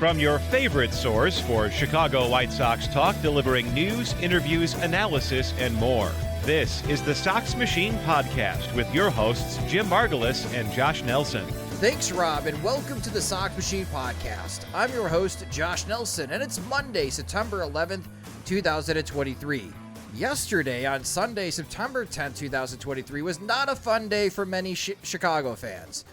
From your favorite source for Chicago White Sox talk, delivering news, interviews, analysis, and more. This is the Sox Machine Podcast with your hosts, Jim Margulis and Josh Nelson. Thanks, Rob, and welcome to the Sox Machine Podcast. I'm your host, Josh Nelson, and it's Monday, September 11th, 2023. Yesterday, on Sunday, September 10th, 2023, was not a fun day for many Chicago fans.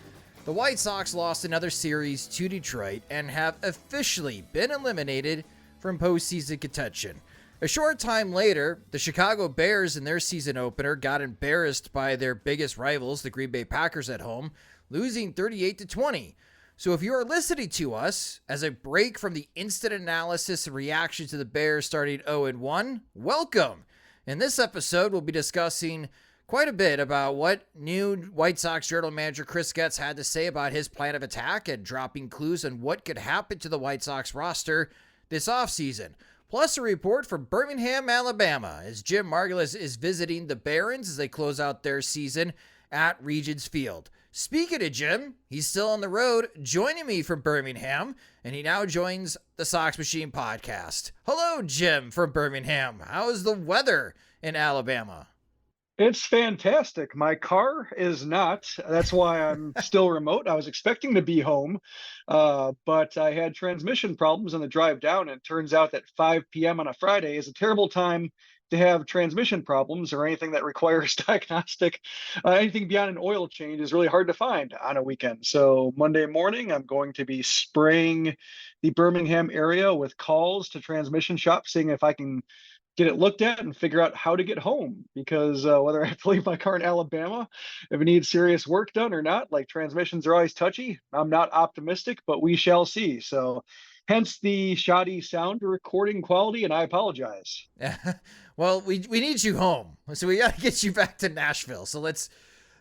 The White Sox lost another series to Detroit and have officially been eliminated from postseason contention. A short time later, the Chicago Bears in their season opener got embarrassed by their biggest rivals, the Green Bay Packers at home, losing 38-20. So if you are listening to us as a break from the instant analysis and reaction to the Bears starting 0-1, welcome. In this episode, we'll be discussing quite a bit about what new White Sox general manager Chris Getz had to say about his plan of attack and dropping clues on what could happen to the White Sox roster this offseason. Plus a report from Birmingham, Alabama, as Jim Margulis is visiting the Barons as they close out their season at Regions Field. Speaking of Jim, he's still on the road, joining me from Birmingham, and he now joins the Sox Machine Podcast. Hello, Jim from Birmingham. How is the weather in Alabama? It's fantastic. My car is not. That's why I'm still remote. I was expecting to be home, but I had transmission problems on the drive down. And it turns out that 5 p.m. on a Friday is a terrible time to have transmission problems or anything that requires diagnostic. Anything beyond an oil change is really hard to find on a weekend. So Monday morning, I'm going to be spraying the Birmingham area with calls to transmission shops, seeing if I can get it looked at and figure out how to get home, because whether I have to leave my car in Alabama, if it needs serious work done or not, like transmissions are always touchy. I'm not optimistic, but we shall see. So hence the shoddy sound recording quality, and I apologize. Well, we need you home, so we got to get you back to Nashville. So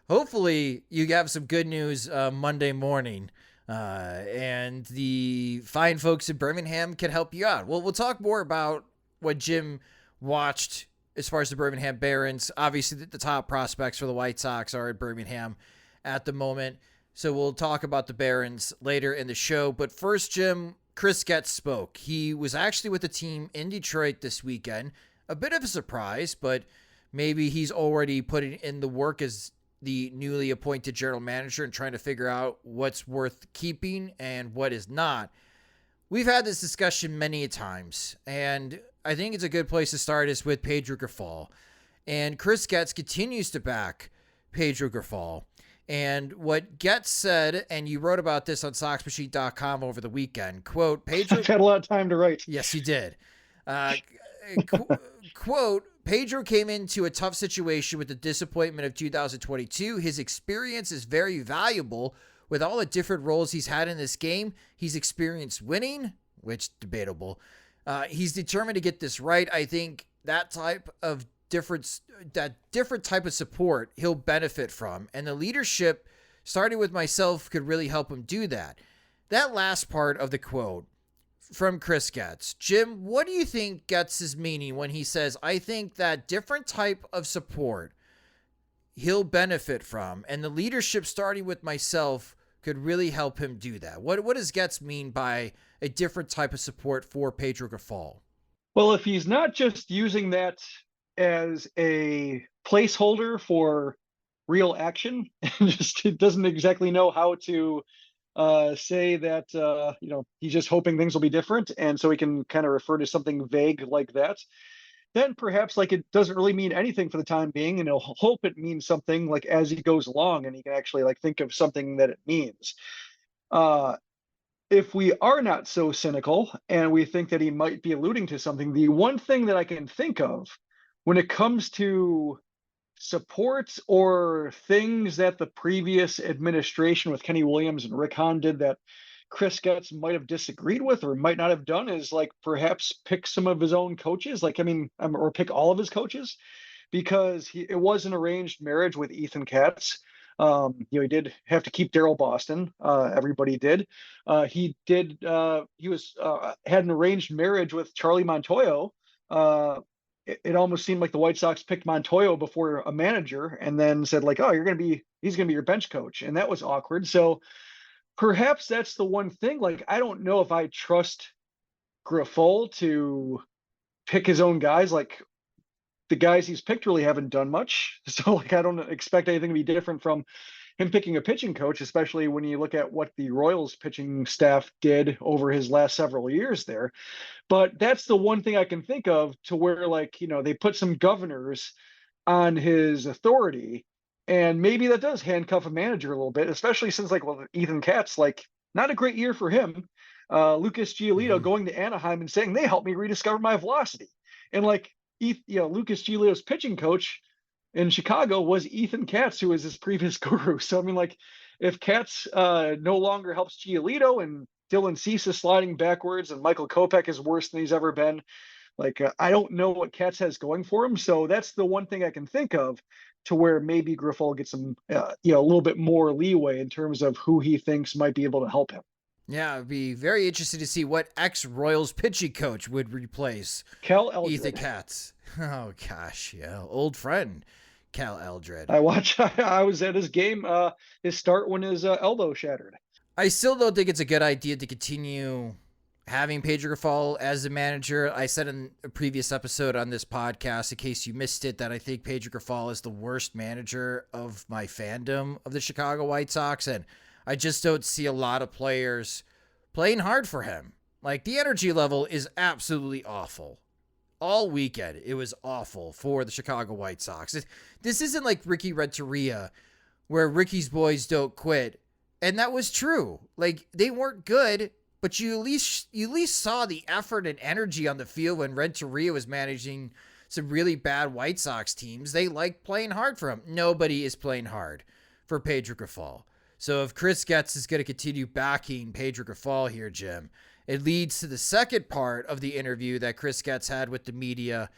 hopefully you have some good news Monday morning, and the fine folks in Birmingham can help you out. Well, we'll talk more about what Jim watched as far as the Birmingham Barons. Obviously, the top prospects for the White Sox are at Birmingham at the moment. So we'll talk about the Barons later in the show. But first, Jim, Chris Getz spoke. He was actually with the team in Detroit this weekend. A bit of a surprise, but maybe he's already putting in the work as the newly appointed general manager and trying to figure out what's worth keeping and what is not. We've had this discussion many times, and I think it's a good place to start is with Pedro Grifol. And Chris Getz continues to back Pedro Grifol. And what Getz said, and you wrote about this on SoxMachine.com over the weekend, quote, Pedro... I've had a lot of time to write. Yes, you did. Quote, Pedro came into a tough situation with the disappointment of 2022. His experience is very valuable. With all the different roles he's had in this game, he's experienced winning, which debatable. He's determined to get this right. I think that different type of support he'll benefit from, and the leadership, starting with myself, could really help him do that. That last part of the quote from Chris Getz. Jim, what do you think Getz is meaning when he says, I think that different type of support he'll benefit from, and the leadership, starting with myself, could really help him do that? What does Getz mean by a different type of support for Pedro Grifol? Well, if he's not just using that as a placeholder for real action, and just doesn't exactly know how to say that, he's just hoping things will be different, and so he can kind of refer to something vague like that, then perhaps it doesn't really mean anything for the time being, and he'll hope it means something as he goes along, and he can actually think of something that it means. If we are not so cynical and we think that he might be alluding to something, the one thing that I can think of when it comes to supports or things that the previous administration with Kenny Williams and Rick Hahn did that Chris Getz might have disagreed with or might not have done is perhaps pick some of his own coaches, or pick all of his coaches, because it was an arranged marriage with Ethan Katz. He did have to keep Daryl Boston. Everybody did. He had an arranged marriage with Charlie Montoyo. It almost seemed like the White Sox picked Montoyo before a manager and then said he's going to be your bench coach. And that was awkward. So perhaps that's the one thing. Like, I don't know if I trust Grifol to pick his own guys. Like, the guys he's picked really haven't done much. So, like, I don't expect anything to be different from him picking a pitching coach, especially when you look at what the Royals pitching staff did over his last several years there. But that's the one thing I can think of to where, like, they put some governors on his authority, and maybe that does handcuff a manager a little bit, especially since, like, well, Ethan Katz, like, not a great year for him. Lucas Giolito going to Anaheim and saying they helped me rediscover my velocity, and like, Lucas Giolito's pitching coach in Chicago was Ethan Katz, who was his previous guru. So I mean, like, if Katz no longer helps Giolito, and Dylan Cease is sliding backwards, and Michael Kopech is worse than he's ever been, like, I don't know what Katz has going for him. So that's the one thing I can think of to where maybe Grifol gets some, a little bit more leeway in terms of who he thinks might be able to help him. Yeah, it'd be very interesting to see what ex-Royals pitching coach would replace Cal Eldred. Ethan Katz. Oh, gosh, yeah. Old friend, Cal Eldred. I was at his game, his start when his elbow shattered. I still don't think it's a good idea to continue having Pedro Grifol as the manager. I said in a previous episode on this podcast, in case you missed it, that I think Pedro Grifol is the worst manager of my fandom of the Chicago White Sox, and I just don't see a lot of players playing hard for him. Like, the energy level is absolutely awful. All weekend, it was awful for the Chicago White Sox. This isn't like Ricky Renteria, where Ricky's boys don't quit. And that was true. Like, they weren't good, but you at least saw the effort and energy on the field when Renteria was managing some really bad White Sox teams. They liked playing hard for him. Nobody is playing hard for Pedro Grifol. So if Chris Getz is going to continue backing Pedro Grifol here, Jim, it leads to the second part of the interview that Chris Getz had with the media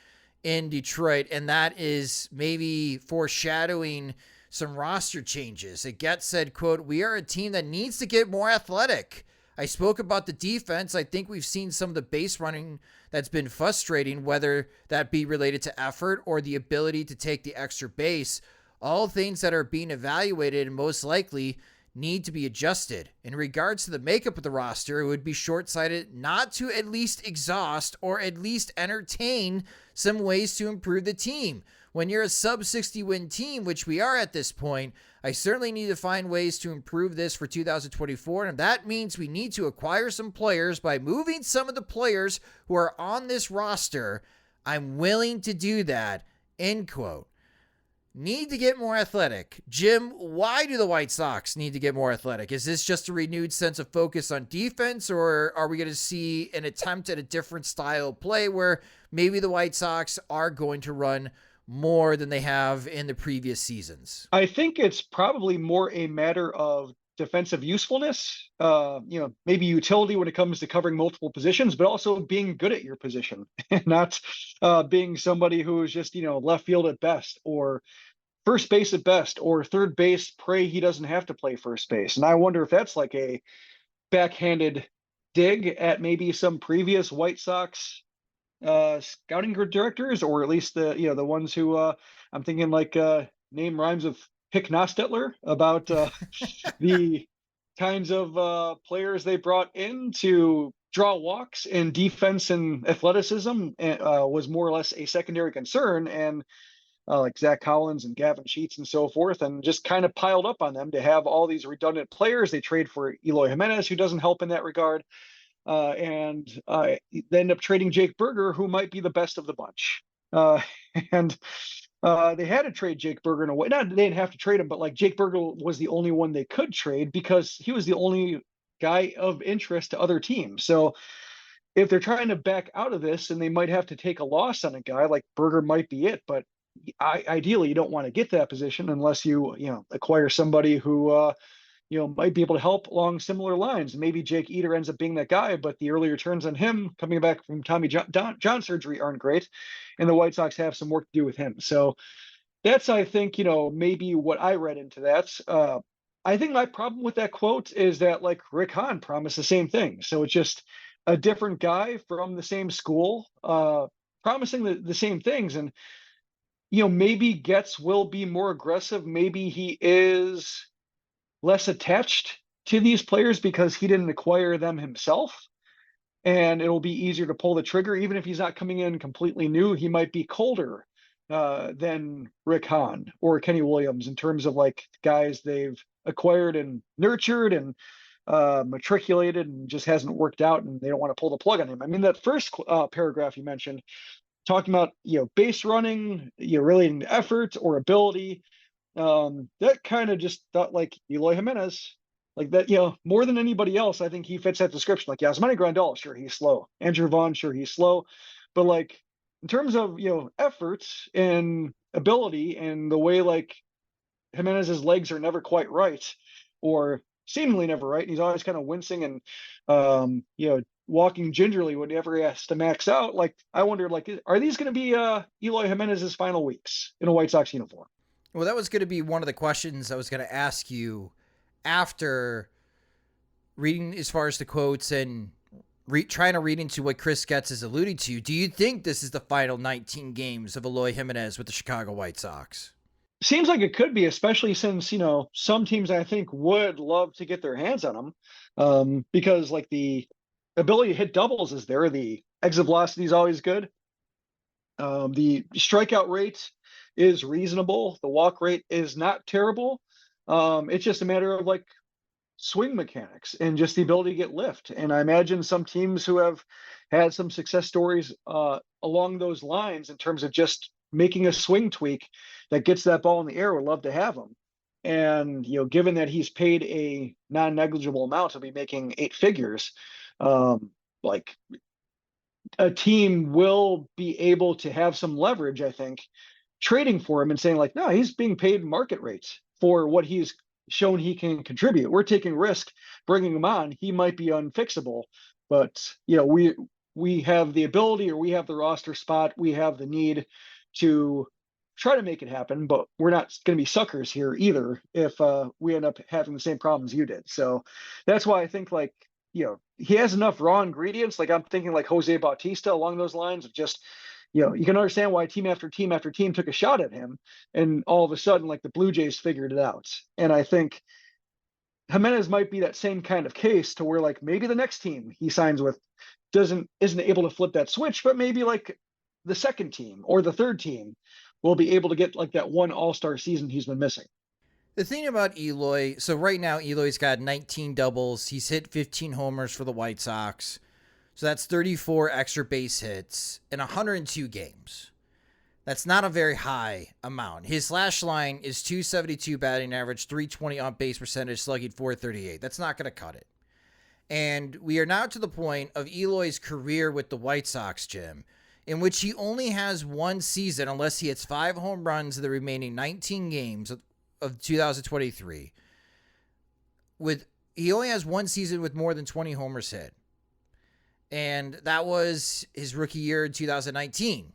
in Detroit, and that is maybe foreshadowing some roster changes. Getz said, quote, "We are a team that needs to get more athletic. I spoke about the defense. I think we've seen some of the base running that's been frustrating, whether that be related to effort or the ability to take the extra base. All things that are being evaluated and most likely need to be adjusted. In regards to the makeup of the roster, it would be short-sighted not to at least exhaust or at least entertain some ways to improve the team. When you're a sub-60 win team, which we are at this point, I certainly need to find ways to improve this for 2024, and that means we need to acquire some players by moving some of the players who are on this roster. I'm willing to do that," end quote. Need to get more athletic. Jim, why do the White Sox need to get more athletic? Is this just a renewed sense of focus on defense, or are we going to see an attempt at a different style of play where maybe the White Sox are going to run more than they have in the previous seasons? I think it's probably more a matter of defensive usefulness, maybe utility when it comes to covering multiple positions, but also being good at your position and not being somebody who is just, left field at best, or first base at best, or third base, pray he doesn't have to play first base. And I wonder if that's like a backhanded dig at maybe some previous White Sox scouting directors, or at least the ones who I'm thinking like name rhymes with Hick Nostetler, about the kinds of players they brought in to draw walks, and defense and athleticism was more or less a secondary concern, and like Zach Collins and Gavin Sheets and so forth, and just kind of piled up on them to have all these redundant players. They trade for Eloy Jimenez, who doesn't help in that regard, and they end up trading Jake Berger, who might be the best of the bunch. And they had to trade Jake Berger in a way. Not they didn't have to trade him, but like Jake Berger was the only one they could trade because he was the only guy of interest to other teams. So if they're trying to back out of this, and they might have to take a loss on a guy, like Berger might be it. But ideally, you don't want to get that position unless you acquire somebody who might be able to help along similar lines. Maybe Jake Eder ends up being that guy, but the early returns on him coming back from Tommy John surgery aren't great, and the White Sox have some work to do with him. So that's, I think, maybe what I read into that. I think my problem with that quote is that, like, Rick Hahn promised the same thing. So it's just a different guy from the same school promising the same things. And, maybe Getz will be more aggressive. Maybe he is less attached to these players because he didn't acquire them himself. And it'll be easier to pull the trigger. Even if he's not coming in completely new, he might be colder than Rick Hahn or Kenny Williams in terms of like guys they've acquired and nurtured and matriculated and just hasn't worked out and they don't want to pull the plug on him. I mean, that first paragraph you mentioned, talking about, base running, relating to effort or ability, that kind of just thought like Eloy Jimenez. Like that, more than anybody else, I think he fits that description. Like, Yasmani Grandal, sure, he's slow. Andrew Vaughn, sure, he's slow. But like, in terms of, efforts and ability and the way like Jimenez's legs are never quite right or seemingly never right. And he's always kind of wincing and, walking gingerly whenever he has to max out. Like, I wonder, like, are these going to be Eloy Jimenez's final weeks in a White Sox uniform? Well, that was going to be one of the questions I was going to ask you after reading as far as the quotes and trying to read into what Chris Getz is alluding to. Do you think this is the final 19 games of Eloy Jimenez with the Chicago White Sox? Seems like it could be, especially since, some teams I think would love to get their hands on him because like the ability to hit doubles is there. The exit velocity is always good. The strikeout rate is reasonable. The walk rate is not terrible. It's just a matter of like swing mechanics and just the ability to get lift. And I imagine some teams who have had some success stories along those lines in terms of just making a swing tweak that gets that ball in the air would love to have him. And, given that he's paid a non-negligible amount, he'll be making 8 figures. Like a team will be able to have some leverage, I think, trading for him and saying like, no, he's being paid market rates for what he's shown he can contribute. We're taking risk bringing him on. He might be unfixable, but we have the ability or we have the roster spot. We have the need to try to make it happen, but we're not going to be suckers here either if we end up having the same problems you did. So that's why I think like, he has enough raw ingredients. Like I'm thinking like Jose Bautista along those lines of just, you can understand why team after team after team took a shot at him. And all of a sudden, like the Blue Jays figured it out. And I think Jimenez might be that same kind of case to where like maybe the next team he signs with isn't able to flip that switch, but maybe like the second team or the third team will be able to get like that one all-star season he's been missing. The thing about Eloy, so right now Eloy's got 19 doubles. He's hit 15 homers for the White Sox. So that's 34 extra base hits in 102 games. That's not a very high amount. His slash line is 272 batting average, 320 on base percentage, slugging 438. That's not going to cut it. And we are now to the point of Eloy's career with the White Sox, Jim, in which he only has one season, unless he hits 5 home runs in the remaining 19 games of 2023. He only has one season with more than 20 homers hit. And that was his rookie year in 2019.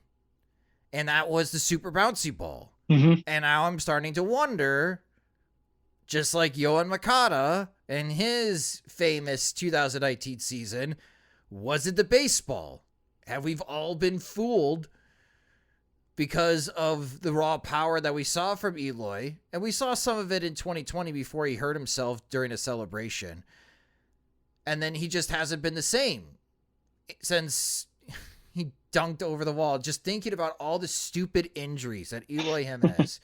And that was the super bouncy ball. Mm-hmm. And now I'm starting to wonder, just like Yohan Moncada and his famous 2019 season, was it the baseball? Have we all been fooled because of the raw power that we saw from Eloy? And we saw some of it in 2020 before he hurt himself during a celebration. And then he just hasn't been the same since he dunked over the wall. Just thinking about all the stupid injuries that Eloy Jimenez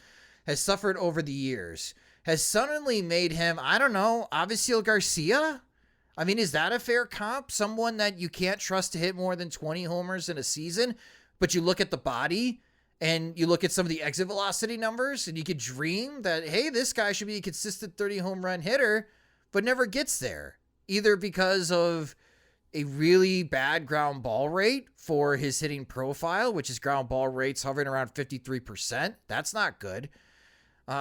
has suffered over the years has suddenly made him, I don't know, Avisail Garcia? I mean, is that a fair comp? Someone that you can't trust to hit more than 20 homers in a season, but you look at the body and you look at some of the exit velocity numbers and you could dream that, hey, this guy should be a consistent 30 home run hitter, but never gets there, either because of a really bad ground ball rate for his hitting profile, which is ground ball rates hovering around 53%. That's not good.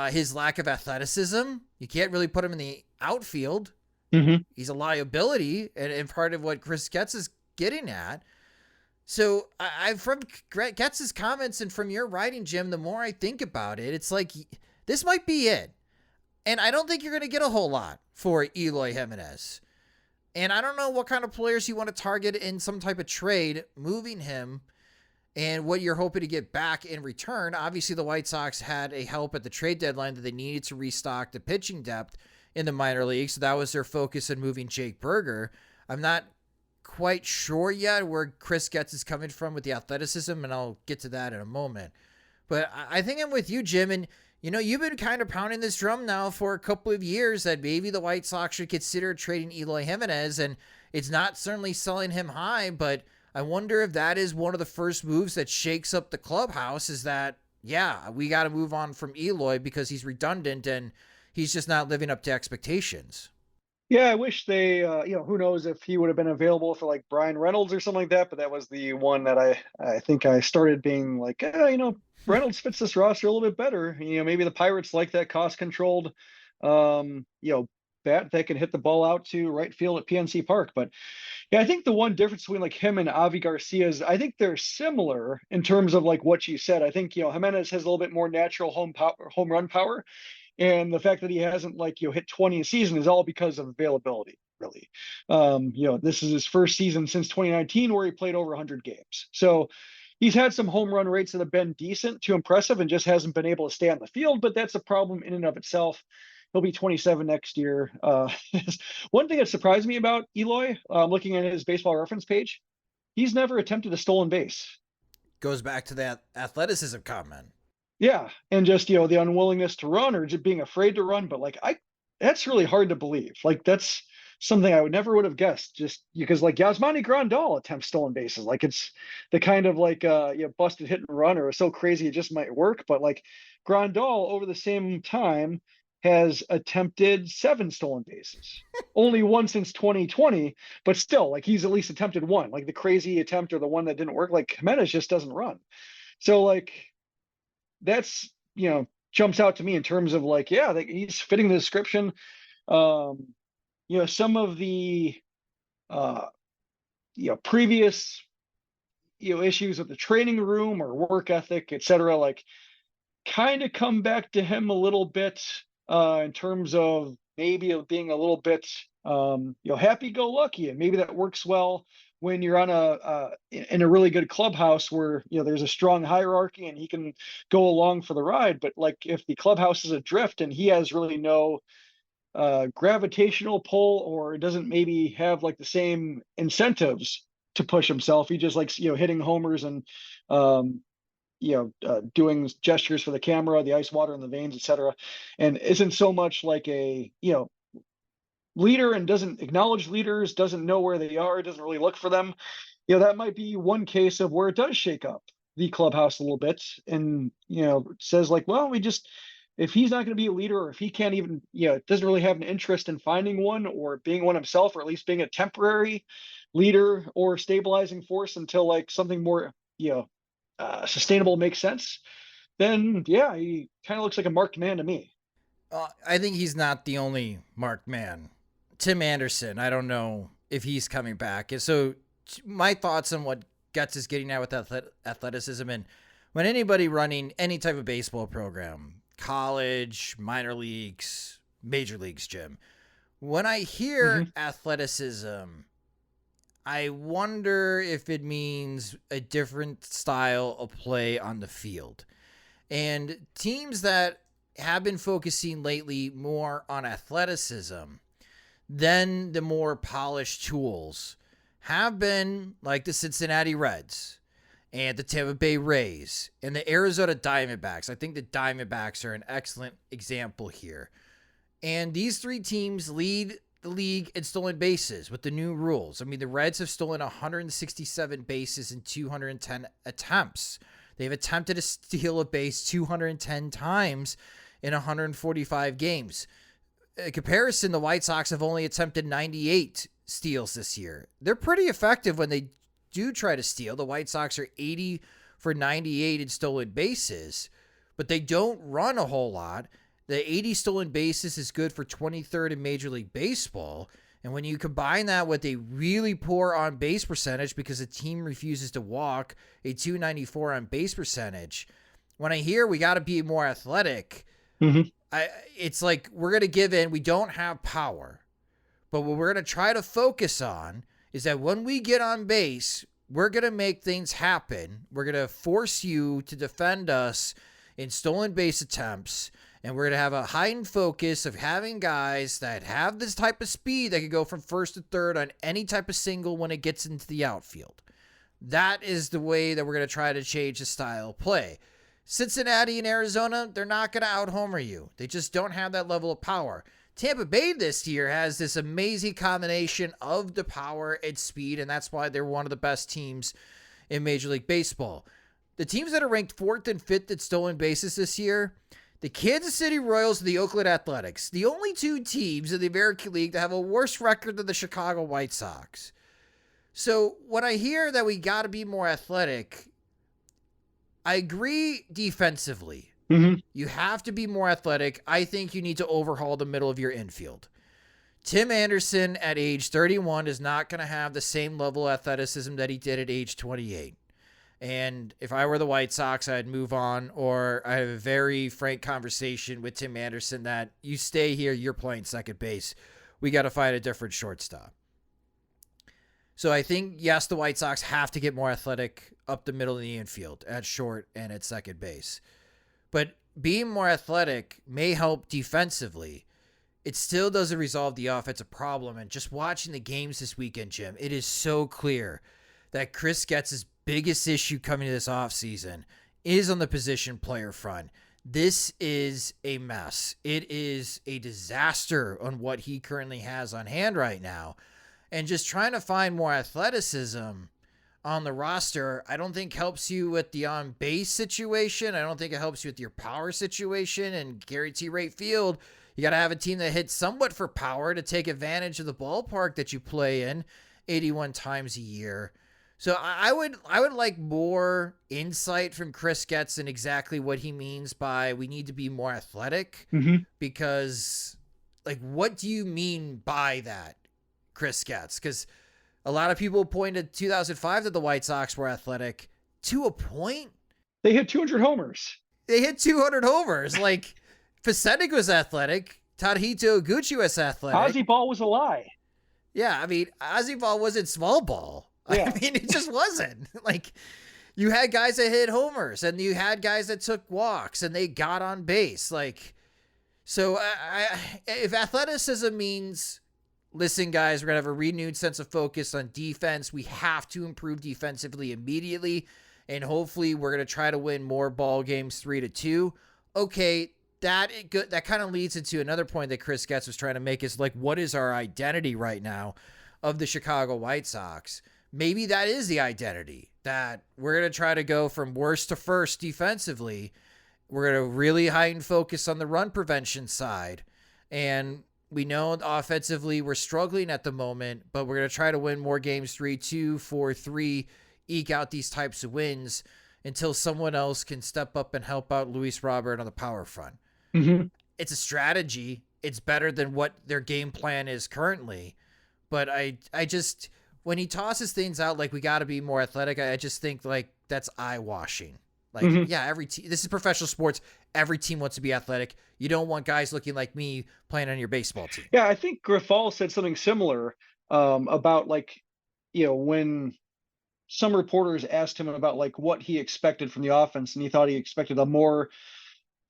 His lack of athleticism. You can't really put him in the outfield. Mm-hmm. He's a liability, and part of what Chris Getz is getting at. So I from Getz's comments and from your writing, Jim, the more I think about it, it's like this might be it. And I don't think you're going to get a whole lot for Eloy Jimenez. And I don't know what kind of players you want to target in some type of trade, moving him, and what you're hoping to get back in return. Obviously, the White Sox had a help at the trade deadline that they needed to restock the pitching depth in the minor leagues. So that was their focus in moving Jake Berger. I'm not quite sure yet where Chris Getz is coming from with the athleticism, and I'll get to that in a moment. But I think I'm with you, Jim, and you've been kind of pounding this drum now for a couple of years that maybe the White Sox should consider trading Eloy Jimenez, and it's not certainly selling him high, but I wonder if that is one of the first moves that shakes up the clubhouse, is that, yeah, we got to move on from Eloy because he's redundant and he's just not living up to expectations. Yeah, I wish they, who knows if he would have been available for like Brian Reynolds or something like that, but that was the one that I think I started being like, Reynolds fits this roster a little bit better. Maybe the Pirates like that cost-controlled, bat that can hit the ball out to right field at PNC Park. But yeah, I think the one difference between like him and Avi Garcia is I think they're similar in terms of like what you said. I think, Jimenez has a little bit more natural home run power. And the fact that he hasn't hit 20 a season is all because of availability, really. This is his first season since 2019 where he played over 100 games. So he's had some home run rates that have been decent to impressive and just hasn't been able to stay on the field, but that's a problem in and of itself. He'll be 27 next year. One thing that surprised me about Eloy, looking at his baseball reference page, he's never attempted a stolen base. Goes back to that athleticism comment. Yeah, and just the unwillingness to run or just being afraid to run, but that's really hard to believe. That's something I never would have guessed, just because Yasmani Grandal attempts stolen bases. It's the kind of busted hit and run or so crazy it just might work. But Grandal over the same time has attempted 7 stolen bases, only one since 2020, but still he's at least attempted one. The crazy attempt or the one that didn't work, Jimenez just doesn't run. So that's jumps out to me in terms of he's fitting the description. Some of the previous issues with the training room or work ethic, etc., kind of come back to him a little bit in terms of maybe being a little bit happy-go-lucky, and maybe that works well when you're on in a really good clubhouse where there's a strong hierarchy and he can go along for the ride. But if the clubhouse is adrift and he has really no gravitational pull, or doesn't maybe have the same incentives to push himself, he just likes hitting homers and doing gestures for the camera, the ice water in the veins, etc., and isn't so much a leader and doesn't acknowledge leaders, doesn't know where they are, doesn't really look for them. That might be one case of where it does shake up the clubhouse a little bit, and says if he's not going to be a leader, or if he can't even doesn't really have an interest in finding one or being one himself, or at least being a temporary leader or stabilizing force until something more sustainable makes sense, then yeah, he kind of looks like a marked man to me. I think he's not the only marked man. Tim Anderson, I don't know if he's coming back. And so my thoughts on what Getz is getting at with athleticism, and when anybody running any type of baseball program, college, minor leagues, major leagues, Jim, when I hear athleticism, I wonder if it means a different style of play on the field. And teams that have been focusing lately more on athleticism than the more polished tools have been like the Cincinnati Reds and the Tampa Bay Rays and the Arizona Diamondbacks. I think the Diamondbacks are an excellent example here. And these 3 teams lead the league in stolen bases with the new rules. I mean, the Reds have stolen 167 bases in 210 attempts. They've attempted to steal a base 210 times in 145 games. In comparison, the White Sox have only attempted 98 steals this year. They're pretty effective when they do try to steal. The White Sox are 80 for 98 in stolen bases, but they don't run a whole lot. The 80 stolen bases is good for 23rd in Major League Baseball. And when you combine that with a really poor on-base percentage because the team refuses to walk, a 294 on-base percentage, when I hear we got to be more athletic, it's we're going to give in. We don't have power. But what we're going to try to focus on is that when we get on base, we're going to make things happen. We're going to force you to defend us in stolen base attempts. And we're going to have a heightened focus of having guys that have this type of speed that can go from first to third on any type of single when it gets into the outfield. That is the way that we're going to try to change the style of play. Cincinnati and Arizona, they're not going to out-homer you. They just don't have that level of power. Tampa Bay this year has this amazing combination of the power and speed, and that's why they're one of the best teams in Major League Baseball. The teams that are ranked 4th and 5th at stolen bases this year, the Kansas City Royals and the Oakland Athletics, the only two teams in the American League that have a worse record than the Chicago White Sox. So when I hear that we got to be more athletic, I agree defensively. Mm-hmm. You have to be more athletic. I think you need to overhaul the middle of your infield. Tim Anderson at age 31 is not going to have the same level of athleticism that he did at age 28. And if I were the White Sox, I'd move on, or I have a very frank conversation with Tim Anderson that you stay here, you're playing second base. We got to find a different shortstop. So I think, yes, the White Sox have to get more athletic up the middle of the infield at short and at second base. But being more athletic may help defensively. It still doesn't resolve the offensive problem. And just watching the games this weekend, Jim, it is so clear that Chris Getz's biggest issue coming to this offseason is on the position player front. This is a mess. It is a disaster on what he currently has on hand right now. And just trying to find more athleticism on the roster, I don't think helps you with the on-base situation. I don't think it helps you with your power situation. And guarantee rate field, you got to have a team that hits somewhat for power to take advantage of the ballpark that you play in 81 times a year. So I would like more insight from Chris Getz and exactly what he means by we need to be more athletic. Mm-hmm. Because, like, what do you mean by that, Chris Getz? Because a lot of people pointed 2005 that the White Sox were athletic to a point. They hit 200 homers. They hit 200 homers. Like, Pacetic was athletic. Tadahito Gucci was athletic. Ozzie Ball was a lie. Yeah, I mean, Ozzie Ball wasn't small ball. Yeah. I mean, it just wasn't. Like, you had guys that hit homers, and you had guys that took walks, and they got on base. Like, so if athleticism means, listen, guys, we're going to have a renewed sense of focus on defense. We have to improve defensively immediately, and hopefully we're going to try to win more ball games 3-2. Okay, that kind of leads into another point that Chris Getz was trying to make is, like, what is our identity right now of the Chicago White Sox? Maybe that is the identity, that we're going to try to go from worst to first defensively. We're going to really heighten focus on the run prevention side. And we know offensively we're struggling at the moment, but we're going to try to win more games 3-2, 4-3, eke out these types of wins until someone else can step up and help out Luis Robert on the power front. Mm-hmm. It's a strategy. It's better than what their game plan is currently. But I just, when he tosses things out like we got to be more athletic, I just think like that's eye washing. Like, yeah, every team, this is professional sports. Every team wants to be athletic. You don't want guys looking like me playing on your baseball team. Yeah, I think Grifol said something similar about, like, you know, when some reporters asked him about like what he expected from the offense, and he thought he expected a more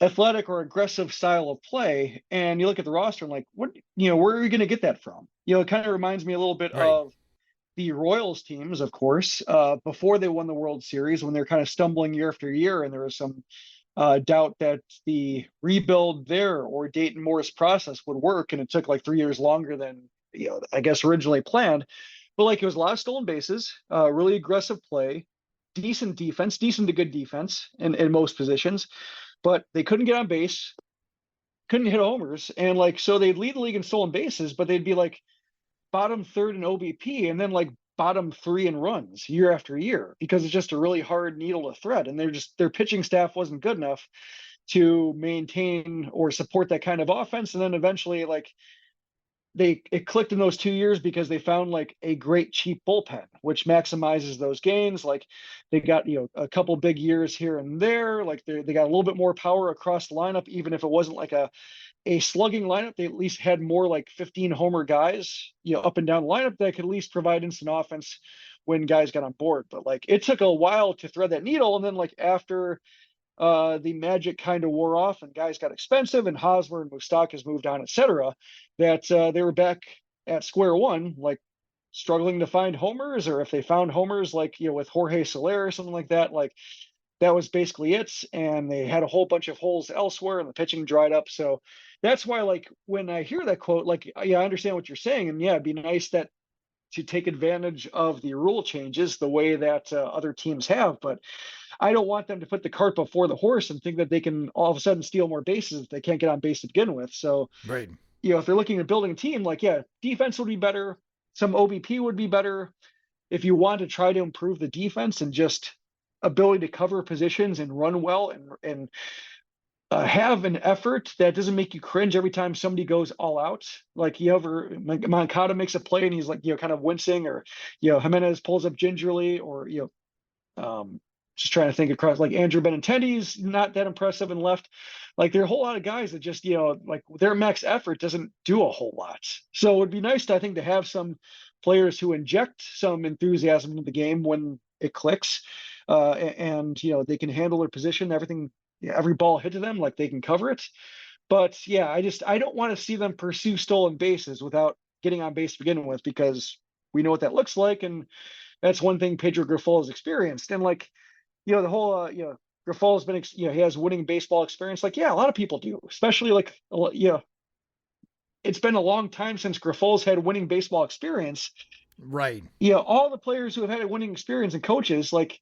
athletic or aggressive style of play. And you look at the roster and like, what, you know, where are we going to get that from? You know, it kind of reminds me a little bit of the Royals teams, of course, before they won the World Series, when they're kind of stumbling year after year, and there was some doubt that the rebuild there or Dayton Moore's process would work, and it took like 3 years longer than, you know, I guess originally planned. But like, it was a lot of stolen bases, really aggressive play, decent defense, decent to good defense in most positions, but they couldn't get on base, couldn't hit homers, and like, so they'd lead the league in stolen bases, but they'd be like bottom third in OBP, and then like bottom 3 in runs year after year, because it's just a really hard needle to thread, and their pitching staff wasn't good enough to maintain or support that kind of offense. And then eventually, like, it clicked in those 2 years because they found like a great cheap bullpen, which maximizes those gains. Like, they got, you know, a couple big years here and there. Like, they got a little bit more power across the lineup, even if it wasn't like a slugging lineup. They at least had more like 15 homer guys, you know, up and down the lineup that could at least provide instant offense when guys got on board. But like, it took a while to thread that needle. And then like after the magic kind of wore off and guys got expensive and Hosmer and Moustakas moved on, etc., that they were back at square one, like struggling to find homers, or if they found homers, like, with Jorge Soler or something like that, like that was basically it. And they had a whole bunch of holes elsewhere and the pitching dried up. So that's why, like, when I hear that quote, like, yeah, I understand what you're saying. And yeah, it'd be nice that to take advantage of the rule changes the way that other teams have. But I don't want them to put the cart before the horse and think that they can all of a sudden steal more bases if they can't get on base to begin with. So, Right. if they're looking at building a team, like, yeah, defense would be better. Some OBP would be better. If you want to try to improve the defense and just ability to cover positions and run well and have an effort that doesn't make you cringe every time somebody goes all out. Like, Moncada makes a play and he's like, kind of wincing, or, Jimenez pulls up gingerly, or, just trying to think across, like Andrew Benintendi's not that impressive and left. Like, there are a whole lot of guys that just, like their max effort doesn't do a whole lot. So it would be nice, I think, to have some players who inject some enthusiasm into the game when it clicks, and they can handle their position, everything, every ball hit to them, like they can cover it. But yeah, I don't want to see them pursue stolen bases without getting on base to begin with, because we know what that looks like, and that's one thing Pedro Grifol has experienced. And like, the whole Grifol's been, he has winning baseball experience. Like, yeah, a lot of people do, especially like, it's been a long time since Grifol's had winning baseball experience. Right. All the players who have had a winning experience and coaches, like,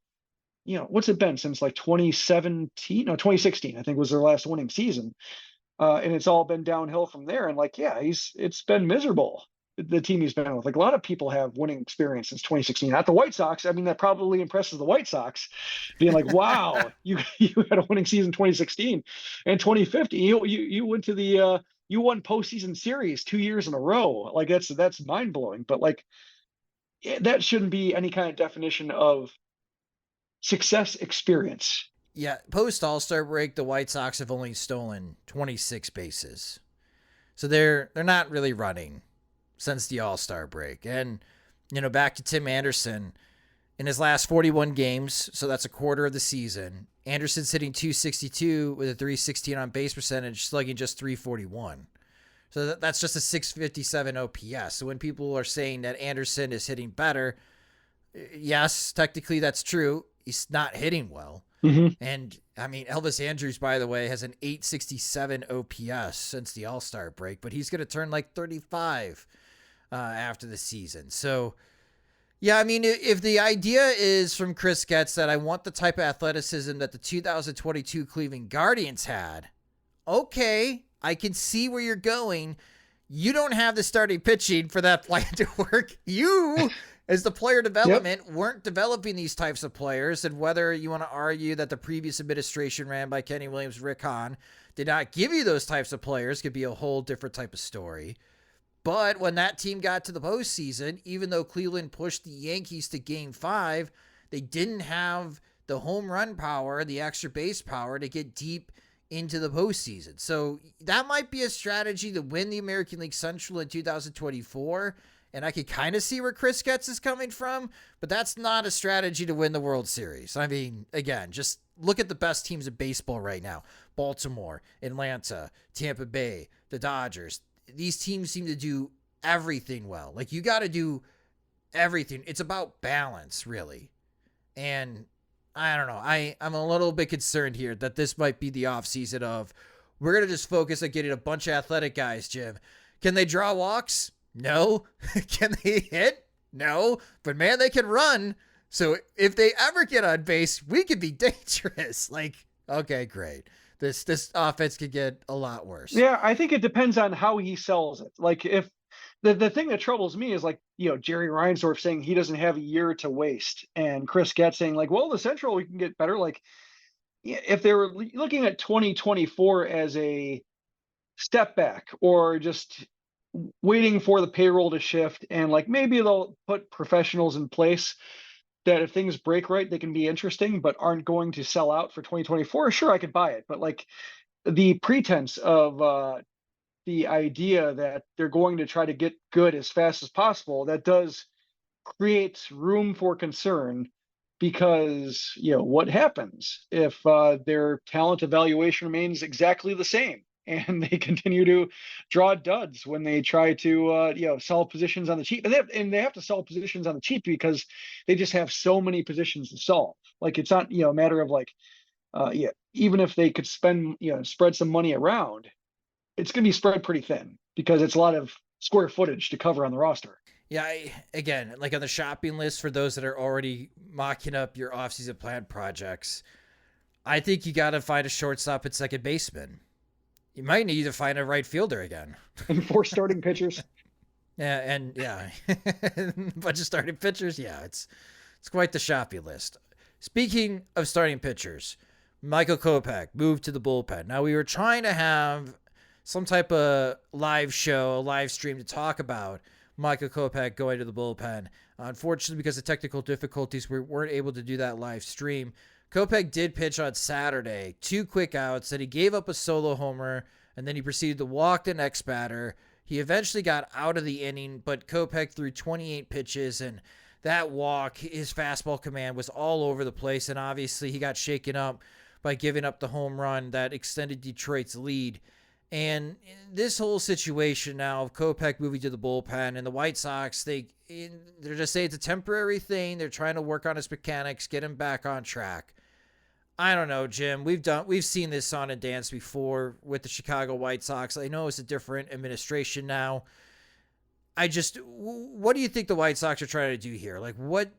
what's it been since like 2016, I think, was their last winning season. And it's all been downhill from there. And like, yeah, it's been miserable, the team he's been with. Like, a lot of people have winning experience since 2016. Not the White Sox. I mean, that probably impresses the White Sox, being like, wow, you had a winning season 2016 and 2050. You went to the you won postseason series 2 years in a row. Like, that's mind blowing. But like, that shouldn't be any kind of definition of success experience. Yeah, post All-Star break, the White Sox have only stolen 26 bases. So they're not really running since the All-Star break. And, back to Tim Anderson, in his last 41 games, so that's a quarter of the season, Anderson's hitting .262 with a .316 on base percentage, slugging just .341. So that's just a .657 OPS. So when people are saying that Anderson is hitting better, yes, technically that's true. He's not hitting well. Mm-hmm. And I mean, Elvis Andrus, by the way, has an .867 OPS since the All-Star break, but he's going to turn like 35 after the season. So, yeah, I mean, if the idea is from Chris Getz that I want the type of athleticism that the 2022 Cleveland Guardians had, okay, I can see where you're going. You don't have the starting pitching for that plan to work. You, as the player development, weren't developing these types of players. And whether you want to argue that the previous administration ran by Kenny Williams, Rick Hahn, did not give you those types of players could be a whole different type of story. But when that team got to the postseason, even though Cleveland pushed the Yankees to Game 5, they didn't have the home run power, the extra base power to get deep into the postseason. So that might be a strategy to win the American League Central in 2024. And I could kind of see where Chris Getz is coming from, but that's not a strategy to win the World Series. I mean, again, just look at the best teams in baseball right now. Baltimore, Atlanta, Tampa Bay, the Dodgers. These teams seem to do everything well. Like, you got to do everything. It's about balance, really. And I don't know. I'm a little bit concerned here that this might be the offseason of, we're going to just focus on getting a bunch of athletic guys, Jim. Can they draw walks? No. Can they hit? No. But man, they can run. So if they ever get on base, we could be dangerous. Like, okay, great. This offense could get a lot worse. Yeah, I think it depends on how he sells it. Like, if the thing that troubles me is, like, Jerry Reinsdorf saying he doesn't have a year to waste, and Chris Getz saying, like, well, the Central, we can get better. Like, if they were looking at 2024 as a step back, or just waiting for the payroll to shift, and like maybe they'll put professionals in place that if things break right, they can be interesting, but aren't going to sell out for 2024. Sure, I could buy it. But like, the pretense of the idea that they're going to try to get good as fast as possible, that does create room for concern because, what happens if their talent evaluation remains exactly the same and they continue to draw duds when they try to, sell positions on the cheap, and they have to sell positions on the cheap because they just have so many positions to solve. Like, it's not, a matter of like, even if they could spread some money around, it's going to be spread pretty thin because it's a lot of square footage to cover on the roster. Yeah, again, like on the shopping list for those that are already mocking up your offseason plan projects, I think you got to find a shortstop at second baseman. You might need to find a right fielder again. And 4 starting pitchers. Yeah, a bunch of starting pitchers. Yeah, it's quite the shopping list. Speaking of starting pitchers, Michael Kopech moved to the bullpen. Now, we were trying to have some type of live show, a live stream to talk about Michael Kopech going to the bullpen. Unfortunately, because of technical difficulties, we weren't able to do that live stream. Kopech did pitch on Saturday, 2 quick outs, then he gave up a solo homer, and then he proceeded to walk the next batter. He eventually got out of the inning, but Kopech threw 28 pitches, and that walk, his fastball command was all over the place, and obviously he got shaken up by giving up the home run that extended Detroit's lead. And this whole situation now of Kopech moving to the bullpen and the White Sox, they're just saying it's a temporary thing. They're trying to work on his mechanics, get him back on track. I don't know, Jim. We've seen this song and dance before with the Chicago White Sox. I know it's a different administration now. What do you think the White Sox are trying to do here? Like, what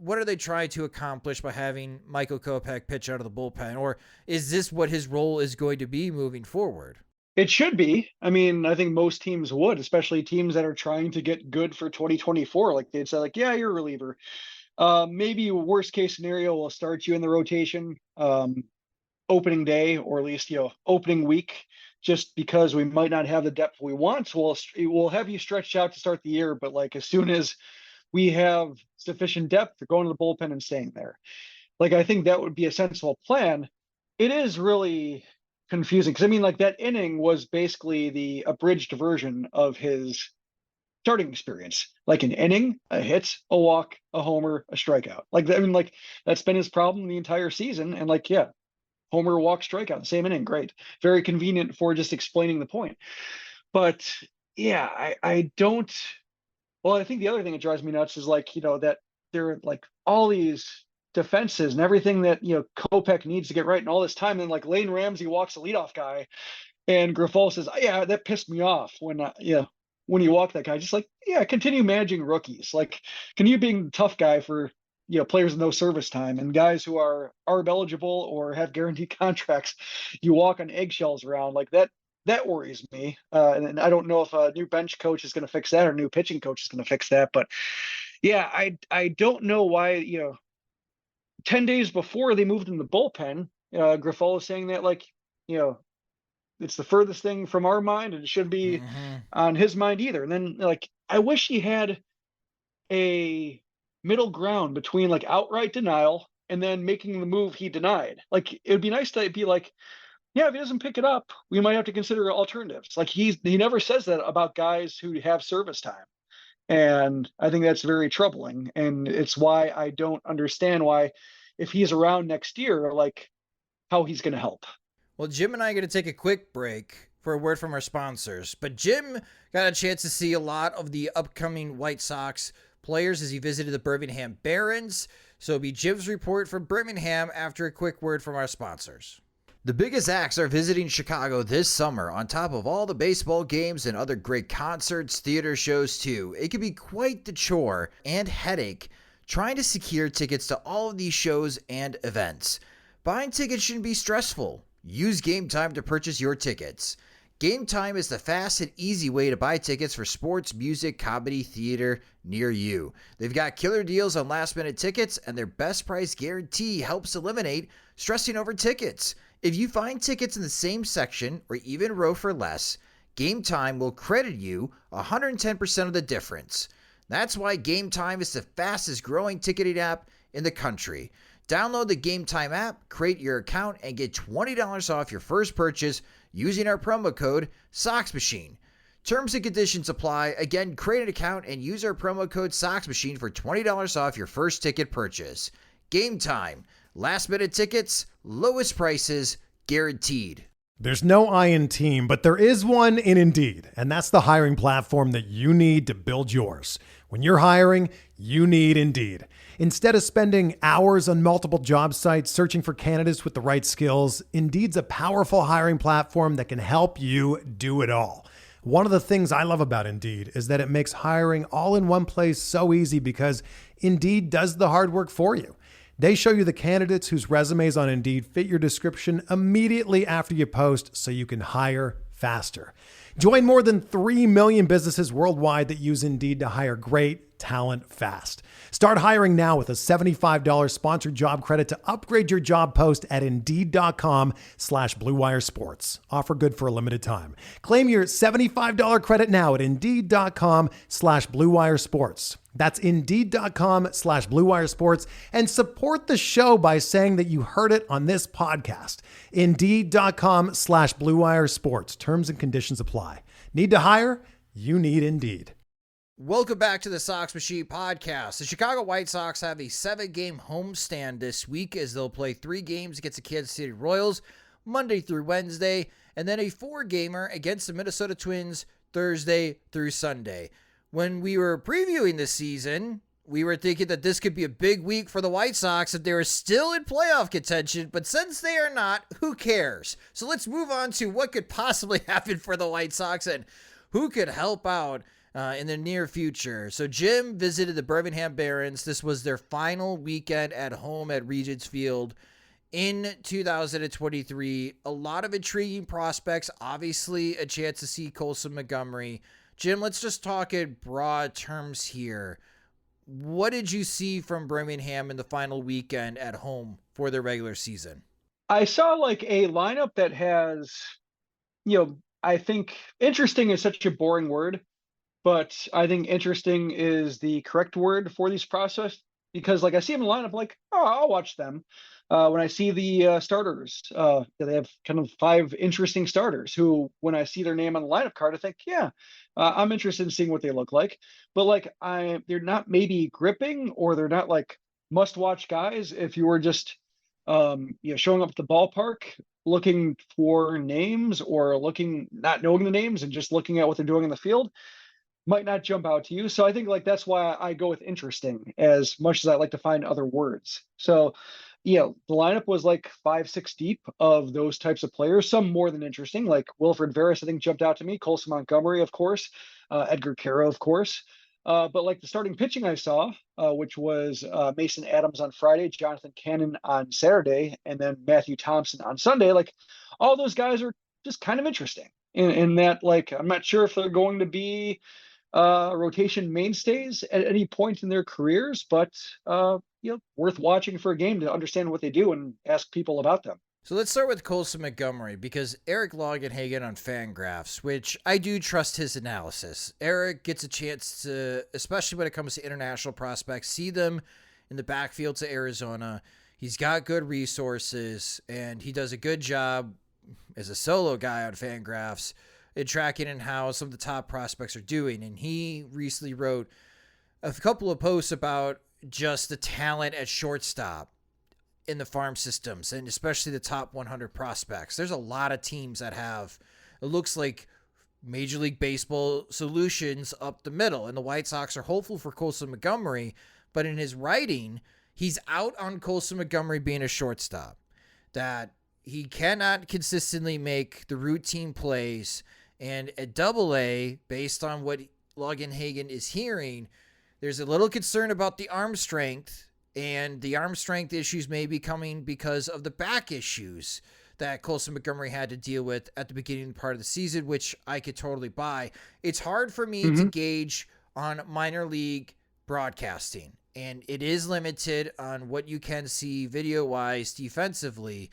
are they trying to accomplish by having Michael Kopech pitch out of the bullpen? Or is this what his role is going to be moving forward? It should be. I mean, I think most teams would, especially teams that are trying to get good for 2024. Like, they'd say, like, yeah, you're a reliever. Maybe worst case scenario, we'll start you in the rotation opening day, or at least, opening week, just because we might not have the depth we want. So we'll have you stretched out to start the year. But like, as soon as we have sufficient depth, we're going to the bullpen and staying there. Like, I think that would be a sensible plan. It is really confusing because, I mean, like, that inning was basically the abridged version of his starting experience. Like, an inning, a hit, a walk, a homer, a strikeout. Like, I mean, like, that's been his problem the entire season. And like, yeah, homer, walk, strikeout, the same inning. Great. Very convenient for just explaining the point. But yeah, I don't. Well, I think the other thing that drives me nuts is like, that there are like all these defenses and everything that, Kopech needs to get right and all this time. And like, Lane Ramsey walks the leadoff guy and Grifol says, oh, yeah, that pissed me off when you walk that guy. Just like, yeah, continue managing rookies. Like, can you being the tough guy for, players with no service time and guys who are ARB eligible or have guaranteed contracts, you walk on eggshells around like that. That worries me. And I don't know if a new bench coach is going to fix that or a new pitching coach is going to fix that. But yeah, I don't know why, 10 days before they moved in the bullpen, Grifol is saying that, like, it's the furthest thing from our mind and it should be on his mind either. And then, like, I wish he had a middle ground between like outright denial and then making the move he denied. Like, it would be nice to be like, yeah, if he doesn't pick it up, we might have to consider alternatives. Like, he never says that about guys who have service time. And I think that's very troubling. And it's why I don't understand why, if he's around next year, like, how he's going to help. Well, Jim and I are going to take a quick break for a word from our sponsors. But Jim got a chance to see a lot of the upcoming White Sox players as he visited the Birmingham Barons. So it'll be Jim's report from Birmingham after a quick word from our sponsors. The biggest acts are visiting Chicago this summer, on top of all the baseball games and other great concerts, theater shows too. It can be quite the chore and headache trying to secure tickets to all of these shows and events. Buying tickets shouldn't be stressful. Use Game Time to purchase your tickets. Game Time is the fast and easy way to buy tickets for sports, music, comedy, theater near you. They've got killer deals on last-minute tickets, and their best price guarantee helps eliminate stressing over tickets. If you find tickets in the same section or even row for less, Game Time will credit you 110% of the difference. That's why Game Time is the fastest growing ticketing app in the country. Download the Game Time app, create your account, and get $20 off your first purchase using our promo code SOXMACHINE. Terms and conditions apply. Again, create an account and use our promo code SOXMACHINE for $20 off your first ticket purchase. Game Time. Last minute tickets, lowest prices, guaranteed. There's no I in team, but there is one in Indeed, and that's the hiring platform that you need to build yours. When you're hiring, you need Indeed. Instead of spending hours on multiple job sites searching for candidates with the right skills, Indeed's a powerful hiring platform that can help you do it all. One of the things I love about Indeed is that it makes hiring all in one place so easy because Indeed does the hard work for you. They show you the candidates whose resumes on Indeed fit your description immediately after you post so you can hire faster. Join more than 3 million businesses worldwide that use Indeed to hire great talent fast. Start hiring now with a $75 sponsored job credit to upgrade your job post at Indeed.com/Blue Wire Sports. Offer good for a limited time. Claim your $75 credit now at Indeed.com/Blue Wire Sports. That's Indeed.com/Blue Wire Sports, and support the show by saying that you heard it on this podcast. Indeed.com/Blue Wire Sports. Terms and conditions apply. Need to hire? You need Indeed. Welcome back to the Sox Machine Podcast. The Chicago White Sox have a 7-game homestand this week as they'll play 3 games against the Kansas City Royals Monday through Wednesday, and then a 4-gamer against the Minnesota Twins Thursday through Sunday. When we were previewing this season, we were thinking that this could be a big week for the White Sox if they were still in playoff contention, but since they are not, who cares? So let's move on to what could possibly happen for the White Sox and who could help out in the near future. So Jim visited the Birmingham Barons. This was their final weekend at home at Regents Field in 2023. A lot of intriguing prospects, obviously a chance to see Colson Montgomery. Jim, let's just talk in broad terms here. What did you see from Birmingham in the final weekend at home for their regular season? I saw like a lineup that has, I think interesting is such a boring word, but I think interesting is the correct word for these process because like I see them in the lineup, like, oh, I'll watch them. When I see the starters, they have kind of 5 interesting starters who, when I see their name on the lineup card, I think, I'm interested in seeing what they look like. But like, they're not maybe gripping or they're not like must-watch guys. If you were just, showing up at the ballpark, looking for names or not knowing the names and just looking at what they're doing in the field, might not jump out to you. So I think like that's why I go with interesting as much as I like to find other words. So the lineup was like 5-6 deep of those types of players, some more than interesting, like Wilfred Veras, I think jumped out to me, Colson Montgomery, of course, Edgar Caro, of course. But like the starting pitching I saw, which was Mason Adams on Friday, Jonathan Cannon on Saturday, and then Matthew Thompson on Sunday, like all those guys are just kind of interesting in that, like, I'm not sure if they're going to be rotation mainstays at any point in their careers, but worth watching for a game to understand what they do and ask people about them. So let's start with Colson Montgomery because Eric Longenhagen on Fangraphs, which I do trust his analysis. Eric gets a chance to, especially when it comes to international prospects, see them in the backfields of Arizona. He's got good resources and he does a good job as a solo guy on Fangraphs in tracking and how some of the top prospects are doing. And he recently wrote a couple of posts about just the talent at shortstop in the farm systems and especially the top 100 prospects. There's a lot of teams that have, it looks like Major League Baseball solutions up the middle. And the White Sox are hopeful for Colson Montgomery, but in his writing, he's out on Colson Montgomery being a shortstop, that he cannot consistently make the routine plays. And at Double-A, based on what Longenhagen is hearing, there's a little concern about the arm strength, and the arm strength issues may be coming because of the back issues that Colson Montgomery had to deal with at the beginning part of the season, which I could totally buy. It's hard for me to gauge on minor league broadcasting, and it is limited on what you can see video-wise defensively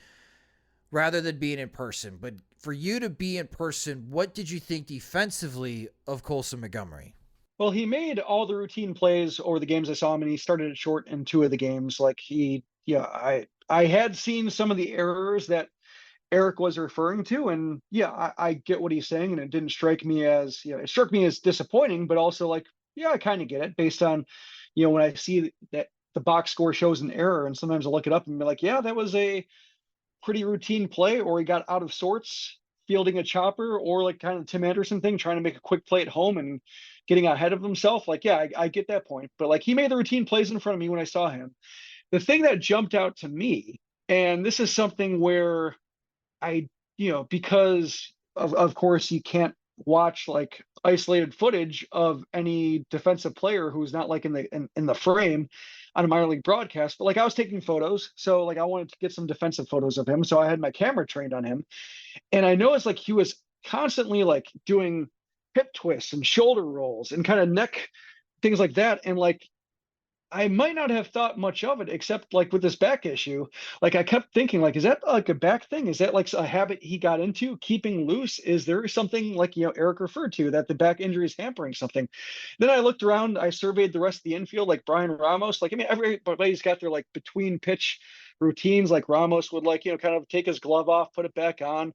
rather than being in person. But for you to be in person, what did you think defensively of Colson Montgomery? Well, he made all the routine plays over the games I saw him, and he started at short in 2 of the games. Like I had seen some of the errors that Eric was referring to, and I get what he's saying, and it didn't strike me as, it struck me as disappointing, but also like, I kind of get it based on, when I see that the box score shows an error, and sometimes I'll look it up and be like, yeah, that was a pretty routine play, or he got out of sorts fielding a chopper, or like kind of Tim Anderson thing, trying to make a quick play at home and getting ahead of himself. Like, yeah, I get that point, but like he made the routine plays in front of me when I saw him. The thing that jumped out to me, and this is something where I, because of course you can't watch like isolated footage of any defensive player who's not like in the frame on a minor league broadcast, but like I was taking photos, so like I wanted to get some defensive photos of him, so I had my camera trained on him, and I noticed like he was constantly like doing hip twists and shoulder rolls and kind of neck things like that, and like I might not have thought much of it, except like with this back issue, like I kept thinking, like, is that like a back thing? Is that like a habit he got into, keeping loose? Is there something like, Eric referred to, that the back injury is hampering something? Then I looked around, I surveyed the rest of the infield, like Brian Ramos, like, I mean, everybody's got their like between pitch routines. Like Ramos would like, kind of take his glove off, put it back on.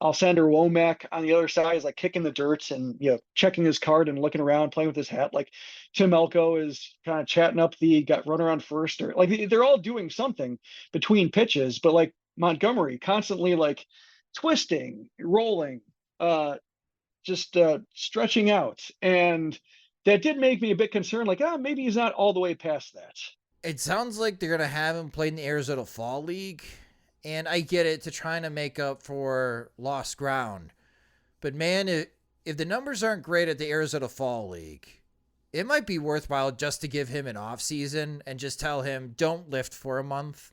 Alexander Womack on the other side is like kicking the dirt and checking his card and looking around, playing with his hat. Like Tim Elko is kind of chatting up the got runner on first, or like they're all doing something between pitches. But like Montgomery constantly like twisting, rolling, just stretching out, and that did make me a bit concerned. Like, maybe he's not all the way past that. It sounds like they're gonna have him play in the Arizona Fall League. And I get it, to trying to make up for lost ground. But man, if the numbers aren't great at the Arizona Fall League, it might be worthwhile just to give him an offseason and just tell him, don't lift for a month.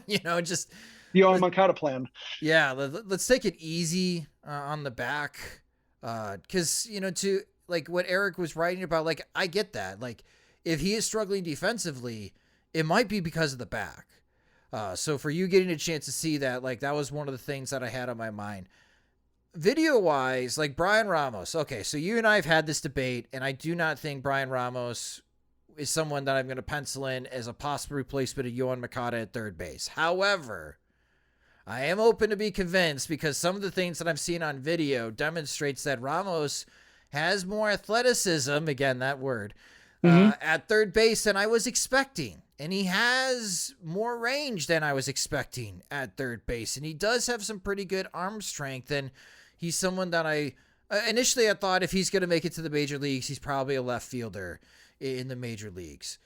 Just... The Moncada plan. Yeah, let's take it easy on the back. Because, to like what Eric was writing about, like, I get that. Like, if he is struggling defensively, it might be because of the back. So for you getting a chance to see that, like, that was one of the things that I had on my mind. Video-wise, like Brian Ramos. Okay, so you and I have had this debate, and I do not think Brian Ramos is someone that I'm going to pencil in as a possible replacement of Yohan Moncada at third base. However, I am open to be convinced, because some of the things that I've seen on video demonstrates that Ramos has more athleticism, again, that word, at third base than I was expecting. And he has more range than I was expecting at third base. And he does have some pretty good arm strength. And he's someone that initially I thought if he's going to make it to the major leagues, he's probably a left fielder in the major leagues.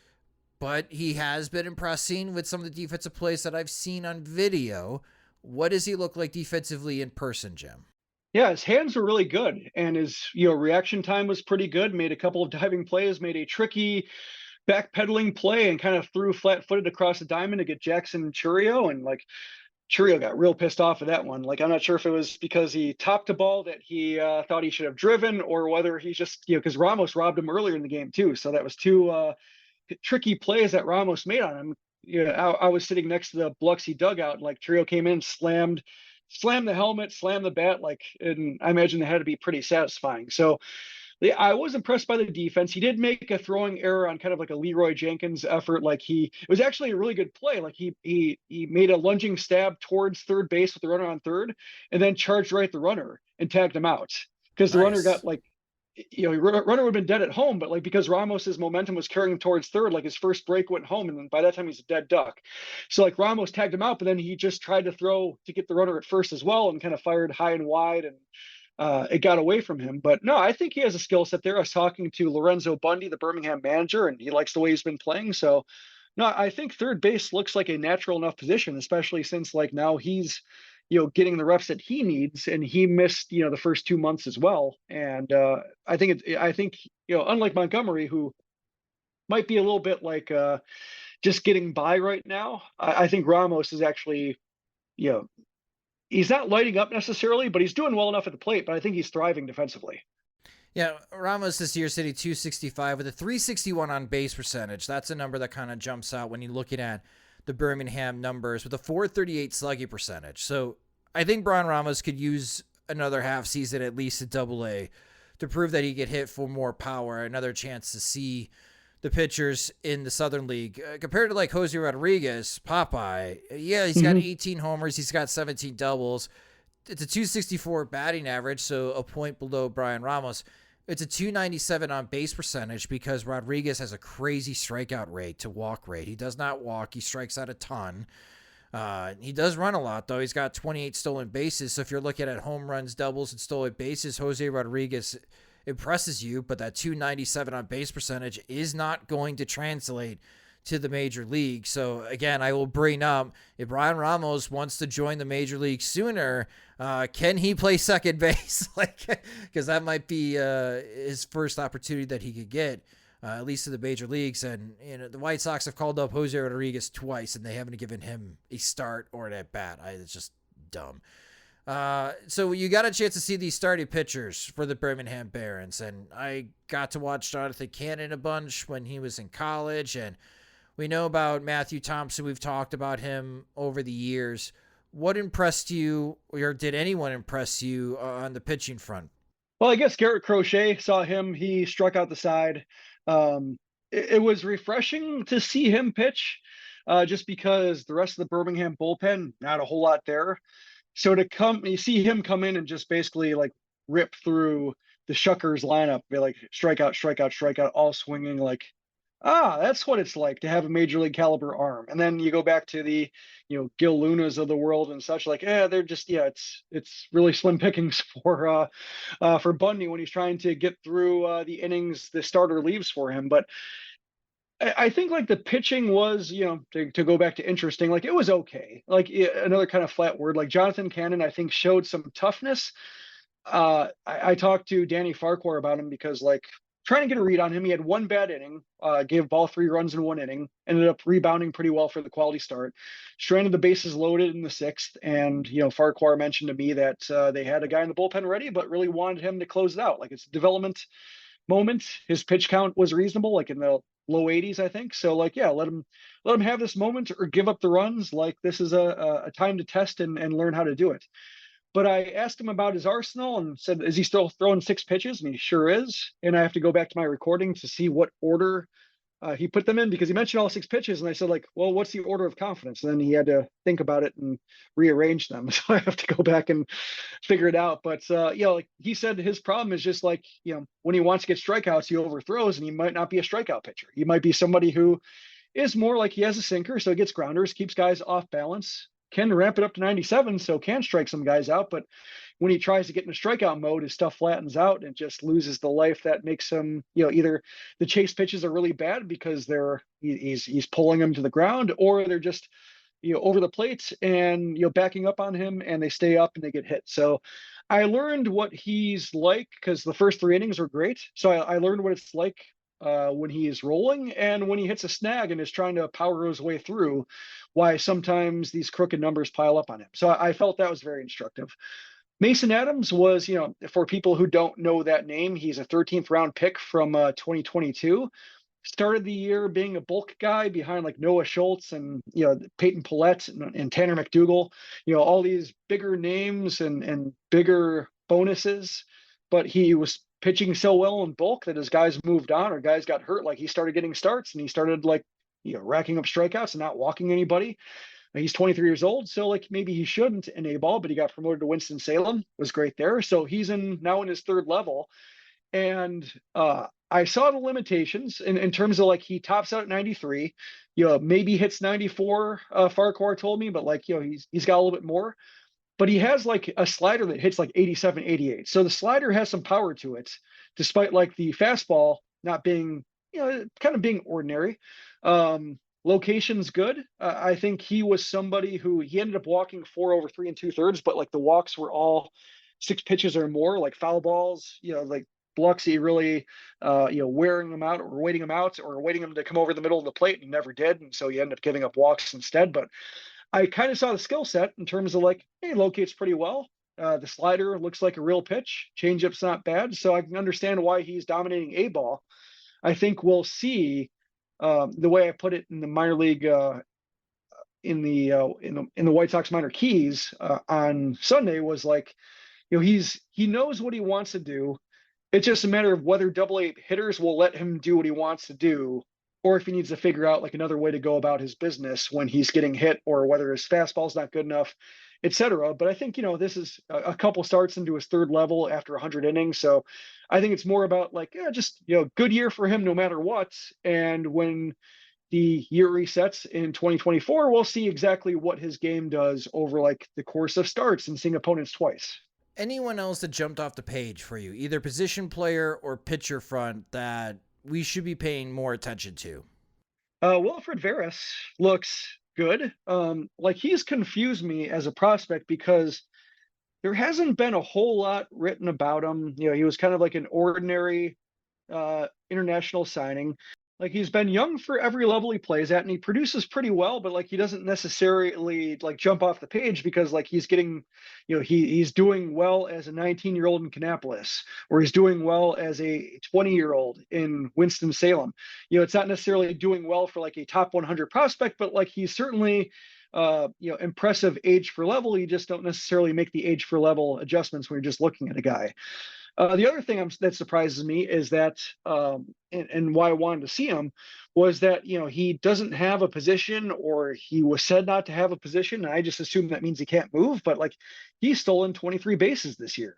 But he has been impressing with some of the defensive plays that I've seen on video. What does he look like defensively in person, Jim? Yeah, his hands were really good. And his, reaction time was pretty good. Made a couple of diving plays, made a tricky backpedaling play and kind of threw flat-footed across the diamond to get Jackson Churio, and like Churio got real pissed off of that one. Like, I'm not sure if it was because he topped a ball that he thought he should have driven, or whether he just, because Ramos robbed him earlier in the game too. So that was two tricky plays that Ramos made on him. I was sitting next to the Biloxi dugout, and like Churio came in, slammed the helmet, slammed the bat, like, and I imagine it had to be pretty satisfying. So I was impressed by the defense. He did make a throwing error on kind of like a Leroy Jenkins effort. Like, it was actually a really good play. Like he made a lunging stab towards third base with the runner on third, and then charged right at the runner and tagged him out, because the runner got like, runner would have been dead at home, but like because Ramos's momentum was carrying him towards third, like his first break went home, and then by that time he's a dead duck. So like Ramos tagged him out, but then he just tried to throw to get the runner at first as well, and kind of fired high and wide, and it got away from him. But no, I think he has a skill set there. I was talking to Lorenzo Bundy, the Birmingham manager, and he likes the way he's been playing. So no, I think third base looks like a natural enough position, especially since like now he's, getting the reps that he needs, and he missed, the first 2 months as well. And I think unlike Montgomery, who might be a little bit like just getting by right now, I think Ramos is actually, he's not lighting up necessarily, but he's doing well enough at the plate. But I think he's thriving defensively. Yeah, Ramos this year sitting 265 with a 361 on base percentage. That's a number that kind of jumps out when you're looking at the Birmingham numbers, with a 438 slugging percentage. So I think Brian Ramos could use another half season at least at AA to prove that he could hit for more power, another chance to see the pitchers in the Southern League. Compared to like Jose Rodriguez, Popeye, yeah, he's got 18 homers, he's got 17 doubles. It's a 264 batting average, so a point below Brian Ramos. It's a 297 on base percentage because Rodriguez has a crazy strikeout rate to walk rate. He does not walk. He strikes out a ton. He does run a lot, though. He's got 28 stolen bases. So if you're looking at home runs, doubles, and stolen bases, Jose Rodriguez impresses you, but that 297 on base percentage is not going to translate to the major league. So again, I will bring up, if Brian Ramos wants to join the major league sooner, can he play second base? Because that might be his first opportunity that he could get, at least to the major leagues. And the White Sox have called up Jose Rodriguez twice, and they haven't given him a start or an at bat. It's just dumb. So you got a chance to see these starting pitchers for the Birmingham Barons, and I got to watch Jonathan Cannon a bunch when he was in college, and we know about Matthew Thompson. We've talked about him over the years. What impressed you, or did anyone impress you on the pitching front? Well, I guess Garrett Crochet, saw him. He struck out the side. It was refreshing to see him pitch, just because the rest of the Birmingham bullpen, not a whole lot there. So you see him come in and just basically like rip through the Shuckers lineup, be like strikeout, strikeout, strikeout, all swinging, like, that's what it's like to have a major league caliber arm. And then you go back to the, Gil Lunas of the world and such, like, they're just, it's really slim pickings for Bundy when he's trying to get through the innings the starter leaves for him. But I think like the pitching was, to go back to interesting, like it was okay. Like another kind of flat word, like Jonathan Cannon, I think showed some toughness. I talked to Danny Farquhar about him because like trying to get a read on him. He had one bad inning, gave ball 3 runs in 1 inning, ended up rebounding pretty well for the quality start, stranded the bases loaded in the 6th. And, Farquhar mentioned to me that they had a guy in the bullpen ready, but really wanted him to close it out. Like it's a development moment. His pitch count was reasonable, like in the low 80s, I think. So like, let him have this moment or give up the runs. Like this is a time to test and learn how to do it. But I asked him about his arsenal and said, is he still throwing 6 pitches? And he sure is. And I have to go back to my recording to see what order he put them in, because he mentioned all 6 pitches. And I said, like, well, what's the order of confidence? And then he had to think about it and rearrange them. So I have to go back and figure it out. But, like he said, his problem is just like, when he wants to get strikeouts, he overthrows, and he might not be a strikeout pitcher. He might be somebody who is more like he has a sinker, so he gets grounders, keeps guys off balance, can ramp it up to 97, so can strike some guys out. But when he tries to get in a strikeout mode, his stuff flattens out and just loses the life that makes him, either the chase pitches are really bad because he's pulling them to the ground, or they're just, over the plate and, backing up on him, and they stay up and they get hit. So I learned what he's like, because the first 3 innings were great. So I learned what it's like when he is rolling and when he hits a snag and is trying to power his way through, why sometimes these crooked numbers pile up on him. So I felt that was very instructive. Mason Adams was, for people who don't know that name, he's a 13th round pick from 2022. Started the year being a bulk guy behind like Noah Schultz and, Peyton Pillette and Tanner McDougal, all these bigger names and bigger bonuses. But he was pitching so well in bulk that as guys moved on or guys got hurt, like he started getting starts and he started like, racking up strikeouts and not walking anybody. He's 23 years old, so like maybe he shouldn't in A-ball, but he got promoted to Winston-Salem, was great there. So he's now in his 3rd level. And I saw the limitations in terms of like he tops out at 93, maybe hits 94, Farquhar told me, but like, he's got a little bit more. But he has like a slider that hits like 87, 88. So the slider has some power to it, despite like the fastball not being, kind of being ordinary. Location's good. I think he was somebody who he ended up walking 4 over 3 2/3, but like the walks were all 6 pitches or more, like foul balls, like Biloxi really, wearing them out or waiting them out or waiting them to come over the middle of the plate, and he never did. And so you end up giving up walks instead. But I kind of saw the skill set in terms of like, he locates pretty well. The slider looks like a real pitch. Changeup's not bad. So I can understand why he's dominating A-ball. I think we'll see the way I put it in the minor league, in the White Sox minor keys on Sunday was like, he knows what he wants to do. It's just a matter of whether AA hitters will let him do what he wants to do or if he needs to figure out like another way to go about his business when he's getting hit, or whether his fastball's not good enough, etc. But I think, this is a couple starts into his third level after 100 innings. So I think it's more about like, just, good year for him no matter what. And when the year resets in 2024, we'll see exactly what his game does over like the course of starts and seeing opponents twice. Anyone else that jumped off the page for you, either position player or pitcher front, that we should be paying more attention to? Wilfred Veras looks good. Like, he's confused me as a prospect because there hasn't been a whole lot written about him. He was kind of like an ordinary international signing. Like, he's been young for every level he plays at, and he produces pretty well, but like he doesn't necessarily like jump off the page because like he's getting, he's doing well as a 19-year-old in Kannapolis, or he's doing well as a 20-year-old in Winston-Salem. It's not necessarily doing well for like a top 100 prospect, but like he's certainly impressive age for level. You just don't necessarily make the age for level adjustments when you're just looking at a guy. The other thing that surprises me is that, and why I wanted to see him, was that he doesn't have a position, or he was said not to have a position. And I just assume that means he can't move. But like, he's stolen 23 bases this year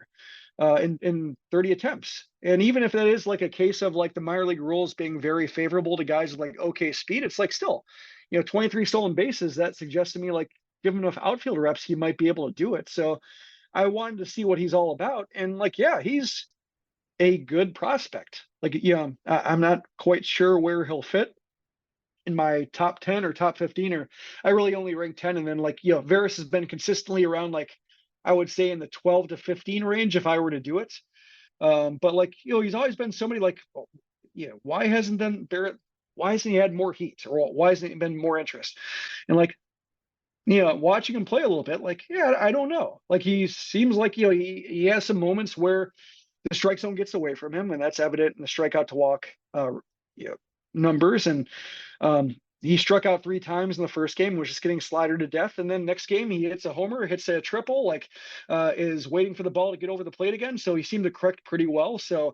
in 30 attempts. And even if that is like a case of like the minor league rules being very favorable to guys with like okay speed, it's like still, 23 stolen bases. That suggests to me like, give him enough outfield reps, he might be able to do it. So I wanted to see what he's all about. And like, he's a good prospect. Like, I'm not quite sure where he'll fit in my top 10 or top 15, or I really only rank 10. And then like, Veras has been consistently around like, I would say in the 12 to 15 range if I were to do it. But like, he's always been somebody like, why hasn't he had more heat, or why hasn't he been more interest? And like, watching him play a little bit, like, I don't know. Like, he seems like, he has some moments where the strike zone gets away from him, and that's evident in the strikeout to walk, numbers. And he struck out 3 times in the first game, was just getting slidered to death. And then next game, he hits a homer, hits a triple, like, is waiting for the ball to get over the plate again. So he seemed to correct pretty well. So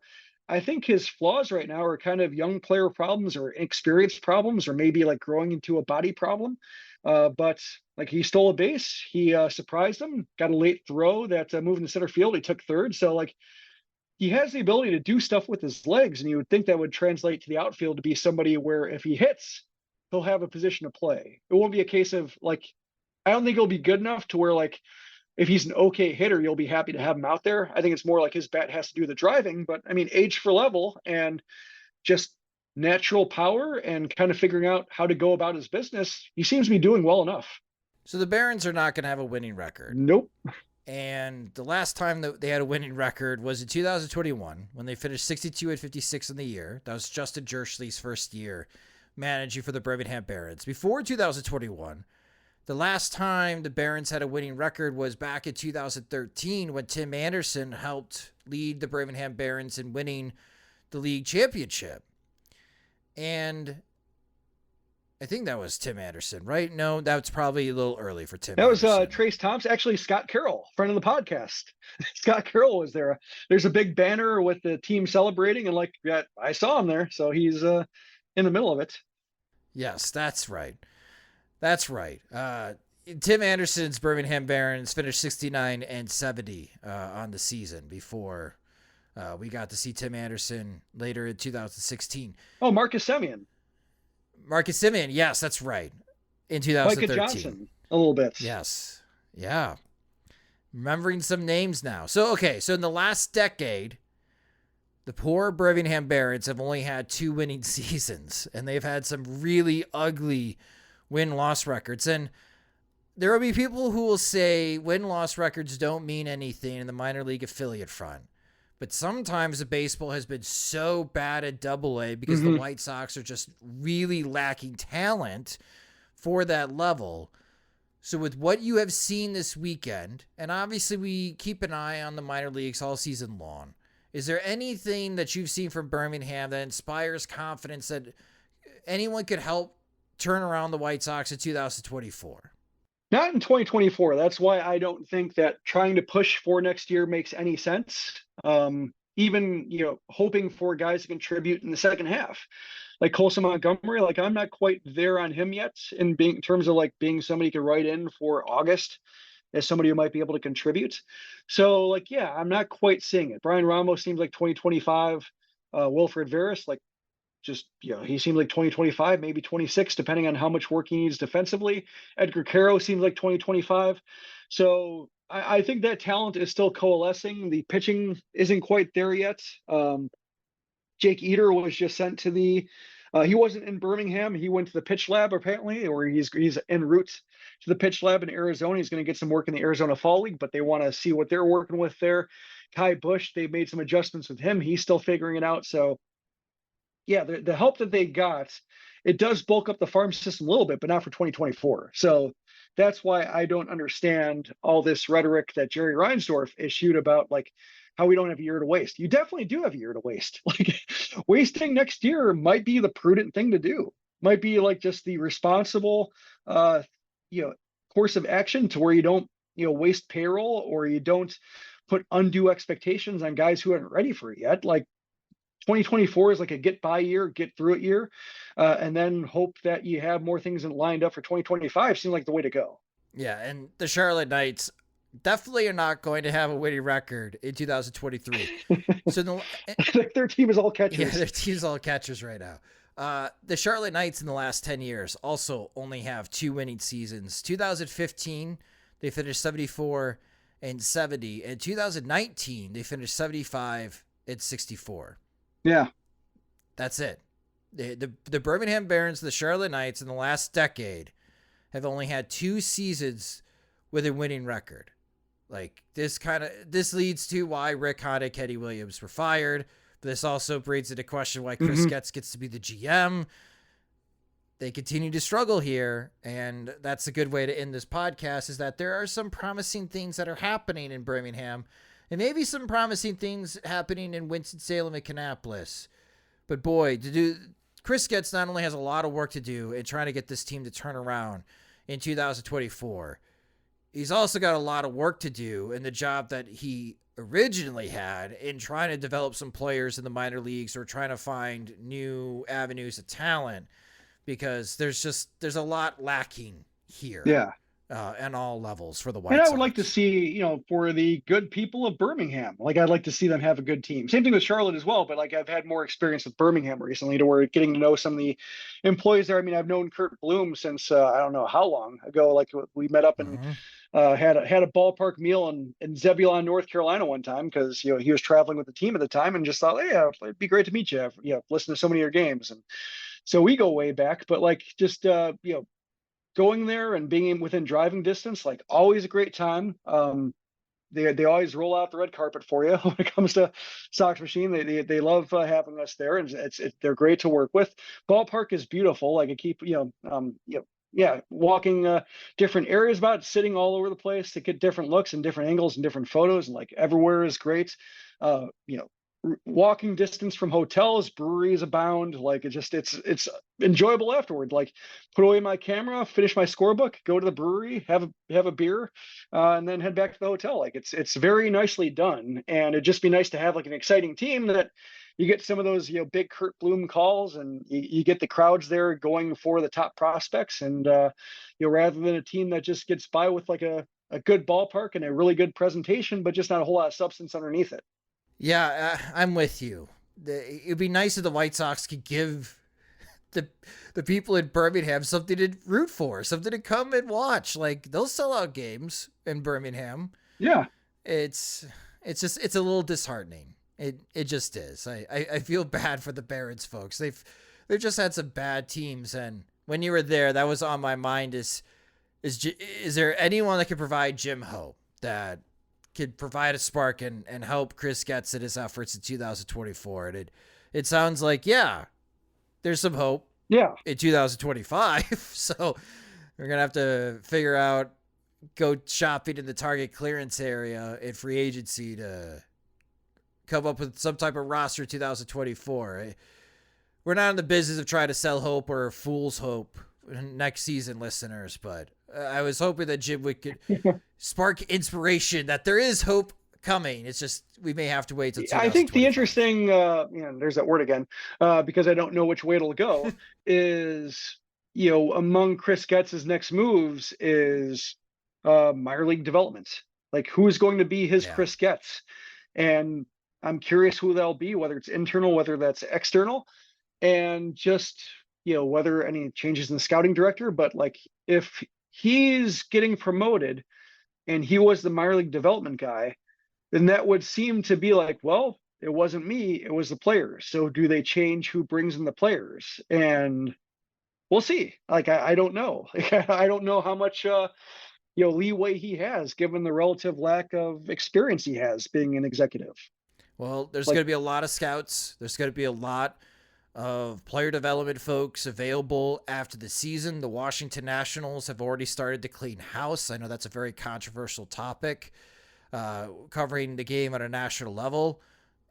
I think his flaws right now are kind of young player problems, or inexperienced problems, or maybe like growing into a body problem. But like, he stole a base, he surprised him, got a late throw that moved into center field. He took third. So like, he has the ability to do stuff with his legs, and you would think that would translate to the outfield to be somebody where if he hits, he'll have a position to play. It won't be a case of like, I don't think he'll be good enough to where like, if he's an okay hitter, you'll be happy to have him out there. I think it's more like his bat has to do the driving. But I mean, age for level and just natural power and kind of figuring out how to go about his business, he seems to be doing well enough. So the Barons are not going to have a winning record. Nope. And the last time that they had a winning record was in 2021, when they finished 62-56 in the year. That was Justin Jerschley's first year managing for the Birmingham Barons. Before 2021, the last time the Barons had a winning record was back in 2013, when Tim Anderson helped lead the Birmingham Barons in winning the league championship. And I think that was Tim Anderson, right? No, that's probably a little early for Tim. That was Anderson. Trace Thompson. Actually, Scott Carroll, friend of the podcast. Scott Carroll was there. There's a big banner with the team celebrating, and like, I saw him there. So he's in the middle of it. Yes, that's right. That's right. Tim Anderson's Birmingham Barons finished 69-70 on the season before we got to see Tim Anderson later in 2016. Oh, Marcus Semien. Marcus Semien, yes, that's right. In 2013. Micah Johnson, a little bit. Yes. Yeah. Remembering some names now. So in the last decade, the poor Birmingham Barons have only had 2 winning seasons, and they've had some really ugly win-loss records. And there will be people who will say win-loss records don't mean anything in the minor league affiliate front. But sometimes the baseball has been so bad at AA because the White Sox are just really lacking talent for that level. So with what you have seen this weekend, and obviously we keep an eye on the minor leagues all season long, is there anything that you've seen from Birmingham that inspires confidence that anyone could help turn around the White Sox in 2024? Not in 2024. That's why I don't think that trying to push for next year makes any sense. Even, hoping for guys to contribute in the second half. like Colson Montgomery. Like I'm not quite there on him yet in terms of like being somebody who could write in for August as somebody who might be able to contribute. So like, yeah, I'm not quite seeing it. Brian Ramos seems like 2025. Wilfred Veras, like just, he seemed like 2025, maybe 26, depending on how much work he needs defensively. Edgar Caro seems like 2025. So I think that talent is still coalescing. The pitching isn't quite there yet. Jake Eater was just sent to he wasn't in Birmingham. He went to the pitch lab apparently, or he's en route to the pitch lab in Arizona. He's going to get some work in the Arizona Fall League, but they want to see what they're working with there. Kai Bush, they made some adjustments with him. He's still figuring it out. So yeah, the help that they got, it does bulk up the farm system a little bit, but not for 2024. So that's why I don't understand all this rhetoric that Jerry Reinsdorf issued about like how we don't have a year to waste. You definitely do have a year to waste. Like wasting next year might be the prudent thing to do. Might be like just the responsible, course of action to where you don't, waste payroll or you don't put undue expectations on guys who aren't ready for it yet. Like 2024 is like a get by year, get through it year, and then hope that you have more things lined up for 2025 seems like the way to go. Yeah, and the Charlotte Knights definitely are not going to have a winning record in 2023. So their team is all catchers. Yeah, their team's all catchers right now. The Charlotte Knights in the last 10 years also only have 2 winning seasons. 2015, they finished 74 and 70. And 2019, they finished 75 and 64. Yeah. That's it. The Birmingham Barons, the Charlotte Knights in the last decade have only had 2 seasons with a winning record. Like this leads to why Rick Honick, Eddie Williams were fired. But this also brings into question why Chris Getz gets to be the GM. They continue to struggle here, and that's a good way to end this podcast, is that there are some promising things that are happening in Birmingham, and maybe some promising things happening in Winston-Salem and Kannapolis. But boy, Chris Getz not only has a lot of work to do in trying to get this team to turn around in 2024, he's also got a lot of work to do in the job that he originally had in trying to develop some players in the minor leagues or trying to find new avenues of talent, because there's a lot lacking here. Yeah. And all levels for the White Sox. And I would like to see, for the good people of Birmingham, like I'd like to see them have a good team. Same thing with Charlotte as well, but like I've had more experience with Birmingham recently to where getting to know some of the employees there. I mean, I've known Kurt Bloom since I don't know how long ago. Like we met up and had a ballpark meal in Zebulon, North Carolina one time because he was traveling with the team at the time and just thought, hey, it'd be great to meet you. Listen to so many of your games, and so we go way back. But like just going there and being within driving distance, like always a great time. They always roll out the red carpet for you when it comes to Sox Machine. They love having us there, and they're great to work with. Ballpark is beautiful. Like I keep walking different areas about it, sitting all over the place to get different looks and different angles and different photos, and like everywhere is great. Walking distance from hotels, breweries abound. Like it's enjoyable afterward. Like put away my camera, finish my scorebook, go to the brewery, have a beer, and then head back to the hotel. Like it's very nicely done, and it'd just be nice to have like an exciting team that you get some of those big Kurt Bloom calls, and you get the crowds there going for the top prospects, and rather than a team that just gets by with like a good ballpark and a really good presentation, but just not a whole lot of substance underneath it. Yeah, I'm with you. It'd be nice if the White Sox could give the people in Birmingham something to root for, something to come and watch. Like they'll sell out games in Birmingham. Yeah, it's a little disheartening. It just is. I feel bad for the Barons folks. They've just had some bad teams, and when you were there, that was on my mind. Is there anyone that could provide Jim hope, that could provide a spark and help Chris Getz in his efforts in 2024? And it sounds like, there's some hope in 2025. So we're going to have to figure out, go shopping in the Target clearance area in free agency to come up with some type of roster 2024. We're not in the business of trying to sell hope or fool's hope next season, listeners, but I was hoping that Jim could spark inspiration, that there is hope coming. It's just we may have to wait till I think the 2025. interesting, there's that word again, because I don't know which way it'll go, is, among Chris Getz's next moves is minor league development. Like, who's going to be his Chris Getz? And I'm curious who that'll be, whether it's internal, whether that's external, and just, whether any changes in the scouting director. But like, if he's getting promoted and he was the minor league development guy, then that would seem to be like, well, it wasn't me, it was the players. So do they change who brings in the players? And we'll see. Like, I don't know. I don't know how much leeway he has, given the relative lack of experience he has being an executive. Well, there's going to be a lot of scouts. There's going to be a lot of player development folks available after the season. The Washington Nationals have already started to clean house. I know that's a very controversial topic, covering the game at a national level.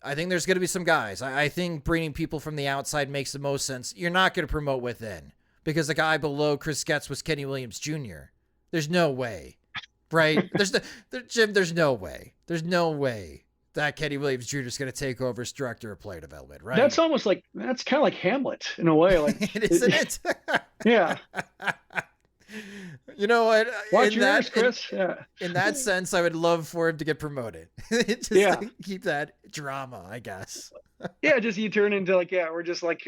I think there's going to be some guys. I think bringing people from the outside makes the most sense. You're not going to promote within, because the guy below Chris Getz was Kenny Williams Jr. There's no way, right? Jim, there's no way. There's no way that Kenny Williams Jr. is going to take over as director of player development, right? That's kind of like Hamlet in a way. Like, isn't it? Yeah. You know what? Watch yours, Chris. In that sense, I would love for him to get promoted. Just to keep that drama, I guess. Yeah, just you turn into like, we're just like,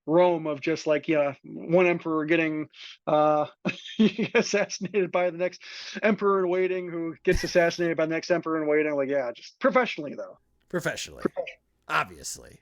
Rome of just like, one emperor getting assassinated by the next emperor in waiting, who gets assassinated by the next emperor in waiting. Like, just professionally though. Professionally. Obviously.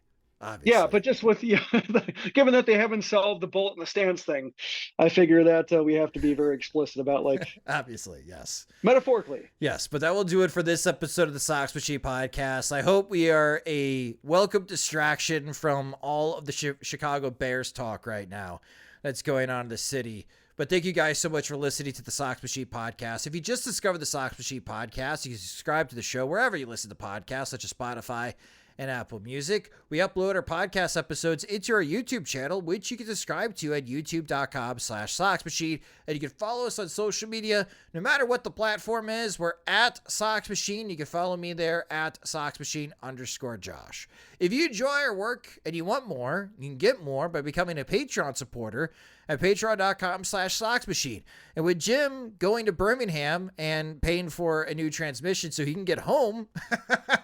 Yeah, but just with given that they haven't solved the bullet in the stands thing, I figure that we have to be very explicit about, like, obviously, yes, metaphorically, yes. But that will do it for this episode of the Sox Machine Podcast. I hope we are a welcome distraction from all of the Chicago Bears talk right now that's going on in the city. But thank you guys so much for listening to the Sox Machine Podcast. If you just discovered the Sox Machine Podcast, you can subscribe to the show wherever you listen to podcasts, such as Spotify and Apple Music. We upload our podcast episodes into our YouTube channel, which you can subscribe to at youtube.com/SoxMachine. And you can follow us on social media, no matter what the platform is. We're at Sox Machine. You can follow me there at SoxMachine_Josh. If you enjoy our work and you want more, you can get more by becoming a Patreon supporter at patreon.com/SoxMachine. And with Jim going to Birmingham and paying for a new transmission so he can get home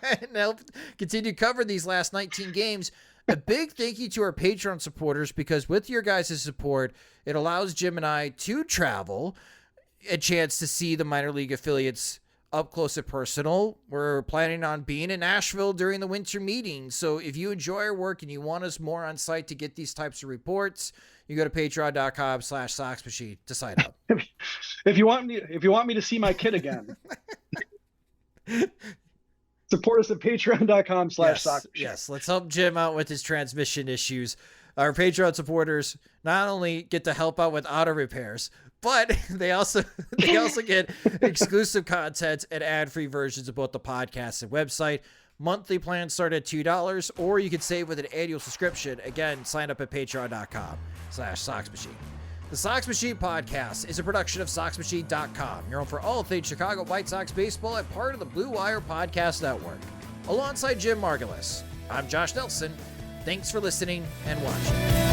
and help continue to cover these last 19 games, a big thank you to our Patreon supporters, because with your guys' support, it allows Jim and I to travel, a chance to see the minor league affiliates up close and personal. We're planning on being in Nashville during the winter meeting. So if you enjoy our work and you want us more on site to get these types of reports, you go to patreon.com/SoxMachine to sign up. If you want me to see my kid again, support us at patreon.com/SoxMachine. Yes, let's help Jim out with his transmission issues. Our Patreon supporters not only get to help out with auto repairs, but they also get exclusive content and ad-free versions of both the podcast and website. Monthly plans start at $2, or you can save with an annual subscription. Again, sign up at patreon.com/SoxMachine. The Sox Machine Podcast is a production of SoxMachine.com, your home for all things Chicago White Sox baseball and part of the Blue Wire Podcast Network. Alongside Jim Margulis, I'm Josh Nelson. Thanks for listening and watching.